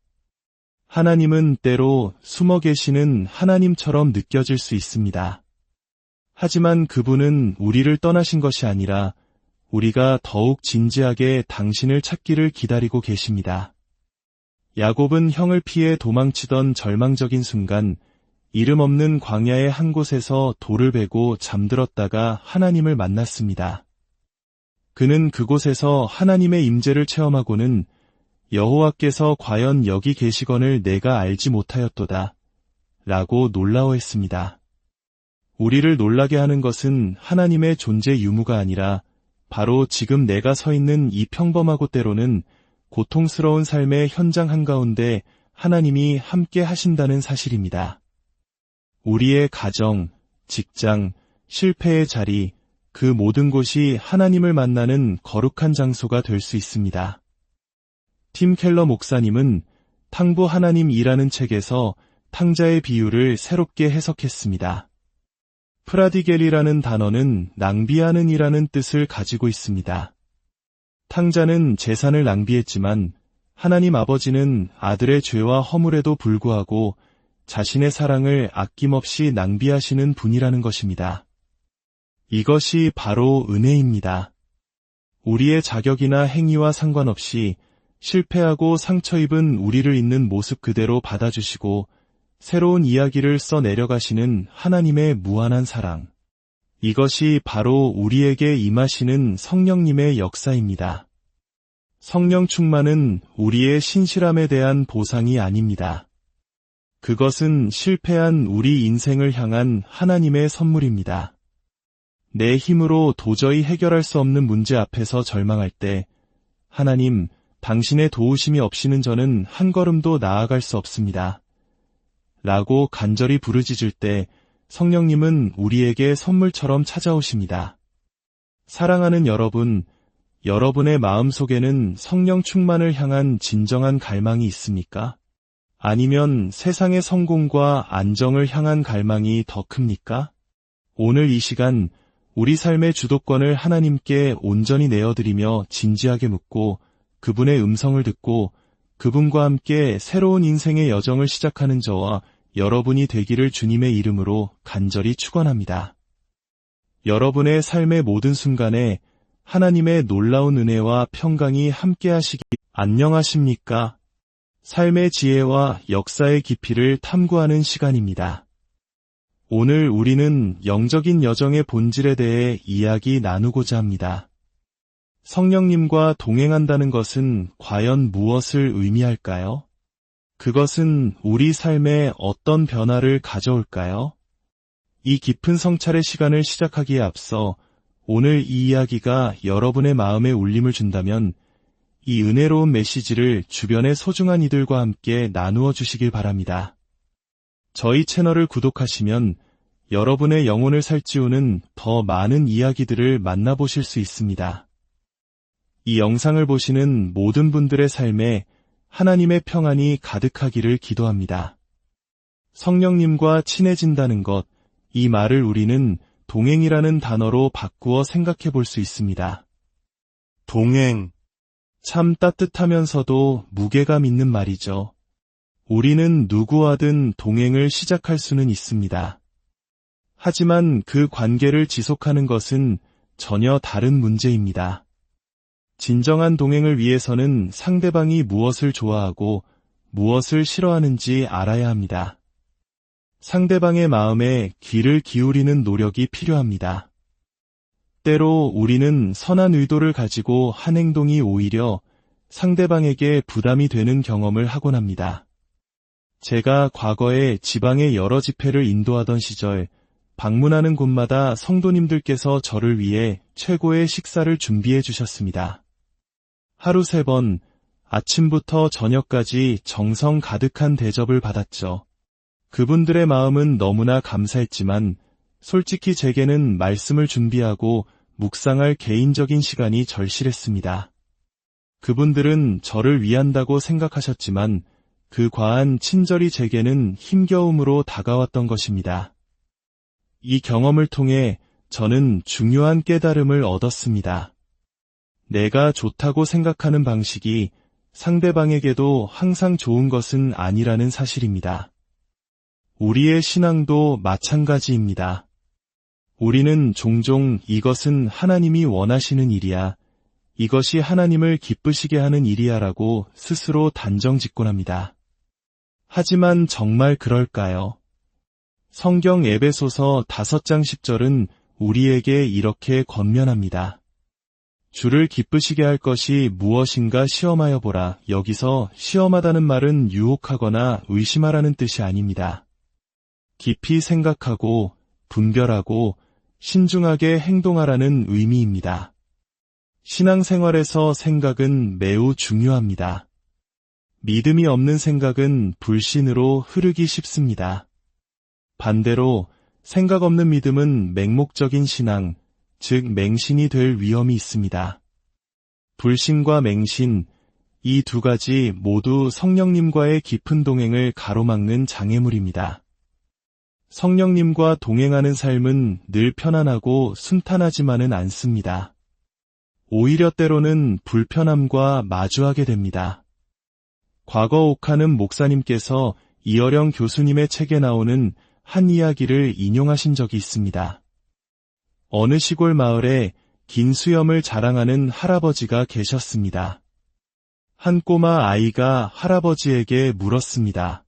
하나님은 때로 숨어 계시는 하나님처럼 느껴질 수 있습니다. 하지만 그분은 우리를 떠나신 것이 아니라 우리가 더욱 진지하게 당신을 찾기를 기다리고 계십니다. 야곱은 형을 피해 도망치던 절망적인 순간 이름 없는 광야의 한 곳에서 돌을 베고 잠들었다가 하나님을 만났습니다. 그는 그곳에서 하나님의 임재를 체험하고는 여호와께서 과연 여기 계시건을 내가 알지 못하였도다 라고 놀라워했습니다. 우리를 놀라게 하는 것은 하나님의 존재 유무가 아니라 바로 지금 내가 서 있는 이 평범하고 때로는 고통스러운 삶의 현장 한가운데 하나님이 함께 하신다는 사실입니다. 우리의 가정, 직장, 실패의 자리, 그 모든 곳이 하나님을 만나는 거룩한 장소가 될 수 있습니다. 팀 켈러 목사님은 탕부 하나님이라는 책에서 탕자의 비유를 새롭게 해석했습니다. 프라디겔이라는 단어는 낭비하는 이라는 뜻을 가지고 있습니다. 탕자는 재산을 낭비했지만 하나님 아버지는 아들의 죄와 허물에도 불구하고 자신의 사랑을 아낌없이 낭비하시는 분이라는 것입니다. 이것이 바로 은혜입니다. 우리의 자격이나 행위와 상관없이 실패하고 상처 입은 우리를 있는 모습 그대로 받아주시고 새로운 이야기를 써 내려가시는 하나님의 무한한 사랑. 이것이 바로 우리에게 임하시는 성령님의 역사입니다. 성령 충만은 우리의 신실함에 대한 보상이 아닙니다. 그것은 실패한 우리 인생을 향한 하나님의 선물입니다. 내 힘으로 도저히 해결할 수 없는 문제 앞에서 절망할 때 하나님, 당신의 도우심이 없이는 저는 한 걸음도 나아갈 수 없습니다. 라고 간절히 부르짖을 때 성령님은 우리에게 선물처럼 찾아오십니다. 사랑하는 여러분, 여러분의 마음속에는 성령 충만을 향한 진정한 갈망이 있습니까? 아니면 세상의 성공과 안정을 향한 갈망이 더 큽니까? 오늘 이 시간 우리 삶의 주도권을 하나님께 온전히 내어드리며 진지하게 묻고 그분의 음성을 듣고 그분과 함께 새로운 인생의 여정을 시작하는 저와 여러분이 되기를 주님의 이름으로 간절히 축원합니다. 여러분의 삶의 모든 순간에 하나님의 놀라운 은혜와 평강이 함께하시기 안녕하십니까? 삶의 지혜와 역사의 깊이를 탐구하는 시간입니다. 오늘 우리는 영적인 여정의 본질에 대해 이야기 나누고자 합니다. 성령님과 동행한다는 것은 과연 무엇을 의미할까요? 그것은 우리 삶에 어떤 변화를 가져올까요? 이 깊은 성찰의 시간을 시작하기에 앞서 오늘 이 이야기가 여러분의 마음에 울림을 준다면 이 은혜로운 메시지를 주변의 소중한 이들과 함께 나누어 주시길 바랍니다. 저희 채널을 구독하시면 여러분의 영혼을 살찌우는 더 많은 이야기들을 만나보실 수 있습니다. 이 영상을 보시는 모든 분들의 삶에 하나님의 평안이 가득하기를 기도합니다. 성령님과 친해진다는 것, 이 말을 우리는 동행이라는 단어로 바꾸어 생각해 볼 수 있습니다. 동행. 참 따뜻하면서도 무게감 있는 말이죠. 우리는 누구와든 동행을 시작할 수는 있습니다. 하지만 그 관계를 지속하는 것은 전혀 다른 문제입니다. 진정한 동행을 위해서는 상대방이 무엇을 좋아하고 무엇을 싫어하는지 알아야 합니다. 상대방의 마음에 귀를 기울이는 노력이 필요합니다. 때로 우리는 선한 의도를 가지고 한 행동이 오히려 상대방에게 부담이 되는 경험을 하곤 합니다. 제가 과거에 지방의 여러 집회를 인도하던 시절 방문하는 곳마다 성도님들께서 저를 위해 최고의 식사를 준비해 주셨습니다. 하루 3번, 아침부터 저녁까지 정성 가득한 대접을 받았죠. 그분들의 마음은 너무나 감사했지만 솔직히 제게는 말씀을 준비하고 묵상할 개인적인 시간이 절실했습니다. 그분들은 저를 위한다고 생각하셨지만 그 과한 친절이 제게는 힘겨움으로 다가왔던 것입니다. 이 경험을 통해 저는 중요한 깨달음을 얻었습니다. 내가 좋다고 생각하는 방식이 상대방에게도 항상 좋은 것은 아니라는 사실입니다. 우리의 신앙도 마찬가지입니다. 우리는 종종 이것은 하나님이 원하시는 일이야, 이것이 하나님을 기쁘시게 하는 일이야 라고 스스로 단정짓곤 합니다. 하지만 정말 그럴까요? 성경 에베소서 5장 10절은 우리에게 이렇게 권면합니다. 주를 기쁘시게 할 것이 무엇인가 시험하여 보라. 여기서 시험하다는 말은 유혹하거나 의심하라는 뜻이 아닙니다. 깊이 생각하고 분별하고 신중하게 행동하라는 의미입니다. 신앙생활에서 생각은 매우 중요합니다. 믿음이 없는 생각은 불신으로 흐르기 쉽습니다. 반대로 생각 없는 믿음은 맹목적인 신앙, 즉 맹신이 될 위험이 있습니다. 불신과 맹신, 이 두 가지 모두 성령님과의 깊은 동행을 가로막는 장애물입니다. 성령님과 동행하는 삶은 늘 편안하고 순탄하지만은 않습니다. 오히려 때로는 불편함과 마주하게 됩니다. 과거 옥하는 목사님께서 이어령 교수님의 책에 나오는 한 이야기를 인용하신 적이 있습니다. 어느 시골 마을에 긴 수염을 자랑하는 할아버지가 계셨습니다. 한 꼬마 아이가 할아버지에게 물었습니다.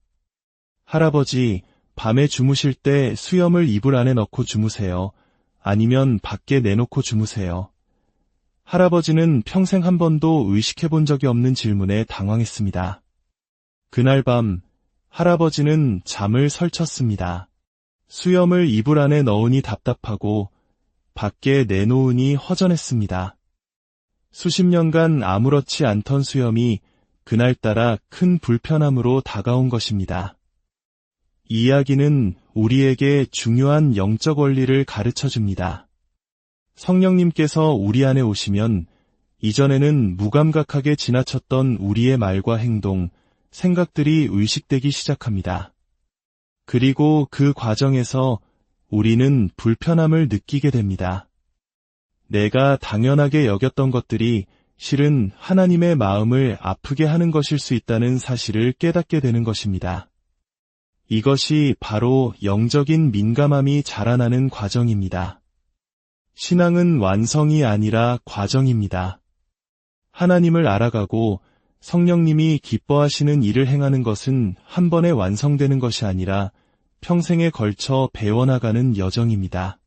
할아버지, 밤에 주무실 때 수염을 이불 안에 넣고 주무세요? 아니면 밖에 내놓고 주무세요? 할아버지는 평생 한 번도 의식해 본 적이 없는 질문에 당황했습니다. 그날 밤 할아버지는 잠을 설쳤습니다. 수염을 이불 안에 넣으니 답답하고 밖에 내놓으니 허전했습니다. 수십 년간 아무렇지 않던 수염이 그날따라 큰 불편함으로 다가온 것입니다. 이 이야기는 우리에게 중요한 영적 원리를 가르쳐줍니다. 성령님께서 우리 안에 오시면 이전에는 무감각하게 지나쳤던 우리의 말과 행동, 생각들이 의식되기 시작합니다. 그리고 그 과정에서 우리는 불편함을 느끼게 됩니다. 내가 당연하게 여겼던 것들이 실은 하나님의 마음을 아프게 하는 것일 수 있다는 사실을 깨닫게 되는 것입니다. 이것이 바로 영적인 민감함이 자라나는 과정입니다. 신앙은 완성이 아니라 과정입니다. 하나님을 알아가고 성령님이 기뻐하시는 일을 행하는 것은 한 번에 완성되는 것이 아니라 평생에 걸쳐 배워나가는 여정입니다.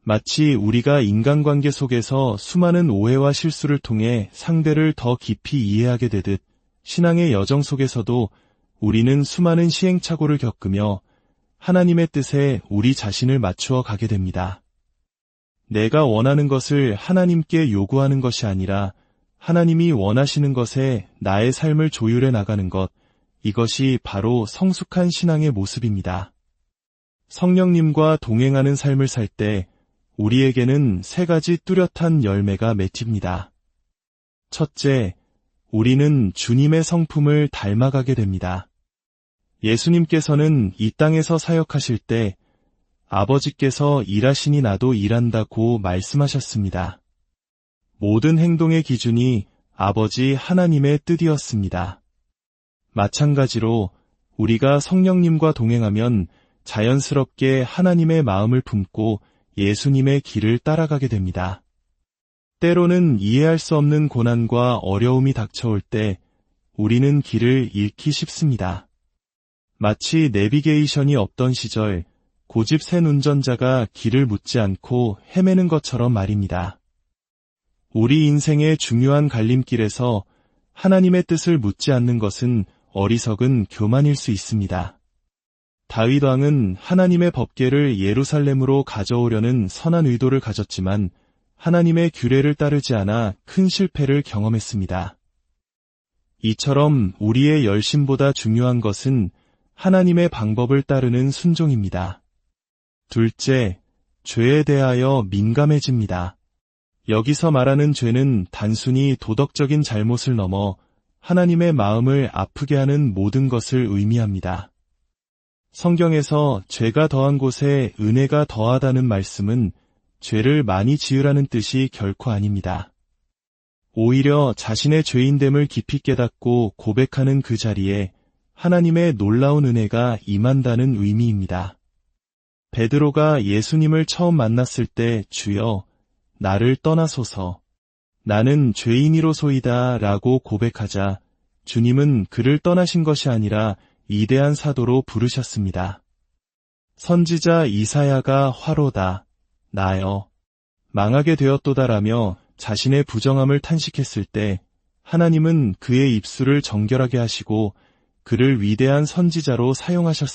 마치 우리가 인간관계 속에서 수많은 오해와 실수를 통해 상대를 더 깊이 이해하게 되듯 신앙의 여정 속에서도 우리는 수많은 시행착오를 겪으며 하나님의 뜻에 우리 자신을 맞추어 가게 됩니다. 내가 원하는 것을 하나님께 요구하는 것이 아니라 하나님이 원하시는 것에 나의 삶을 조율해 나가는 것, 이것이 바로 성숙한 신앙의 모습입니다. 성령님과 동행하는 삶을 살 때 우리에게는 세 가지 뚜렷한 열매가 맺힙니다. 첫째, 우리는 주님의 성품을 닮아가게 됩니다. 예수님께서는 이 땅에서 사역하실 때 아버지께서 일하시니 나도 일한다고 말씀하셨습니다. 모든 행동의 기준이 아버지 하나님의 뜻이었습니다. 마찬가지로 우리가 성령님과 동행하면 자연스럽게 하나님의 마음을 품고 예수님의 길을 따라가게 됩니다. 때로는 이해할 수 없는 고난과 어려움이 닥쳐올 때 우리는 길을 잃기 쉽습니다. 마치 내비게이션이 없던 시절 고집센 운전자가 길을 묻지 않고 헤매는 것처럼 말입니다. 우리 인생의 중요한 갈림길에서 하나님의 뜻을 묻지 않는 것은 어리석은 교만일 수 있습니다. 다윗 왕은 하나님의 법궤를 예루살렘으로 가져오려는 선한 의도를 가졌지만 하나님의 규례를 따르지 않아 큰 실패를 경험했습니다. 이처럼 우리의 열심보다 중요한 것은 하나님의 방법을 따르는 순종입니다. 둘째, 죄에 대하여 민감해집니다. 여기서 말하는 죄는 단순히 도덕적인 잘못을 넘어 하나님의 마음을 아프게 하는 모든 것을 의미합니다. 성경에서 죄가 더한 곳에 은혜가 더하다는 말씀은 죄를 많이 지으라는 뜻이 결코 아닙니다. 오히려 자신의 죄인됨을 깊이 깨닫고 고백하는 그 자리에 하나님의 놀라운 은혜가 임한다는 의미입니다. 베드로가 예수님을 처음 만났을 때 주여, 나를 떠나소서, 나는 죄인이로소이다 라고 고백하자 주님은 그를 떠나신 것이 아니라 위대한 사도로 부르셨습니다. 선지자 이사야가 화로다, 나여, 망하게 되었도다라며 자신의 부정함을 탄식했을 때 하나님은 그의 입술을 정결하게 하시고 그를 위대한 선지자로 사용하셨습니다.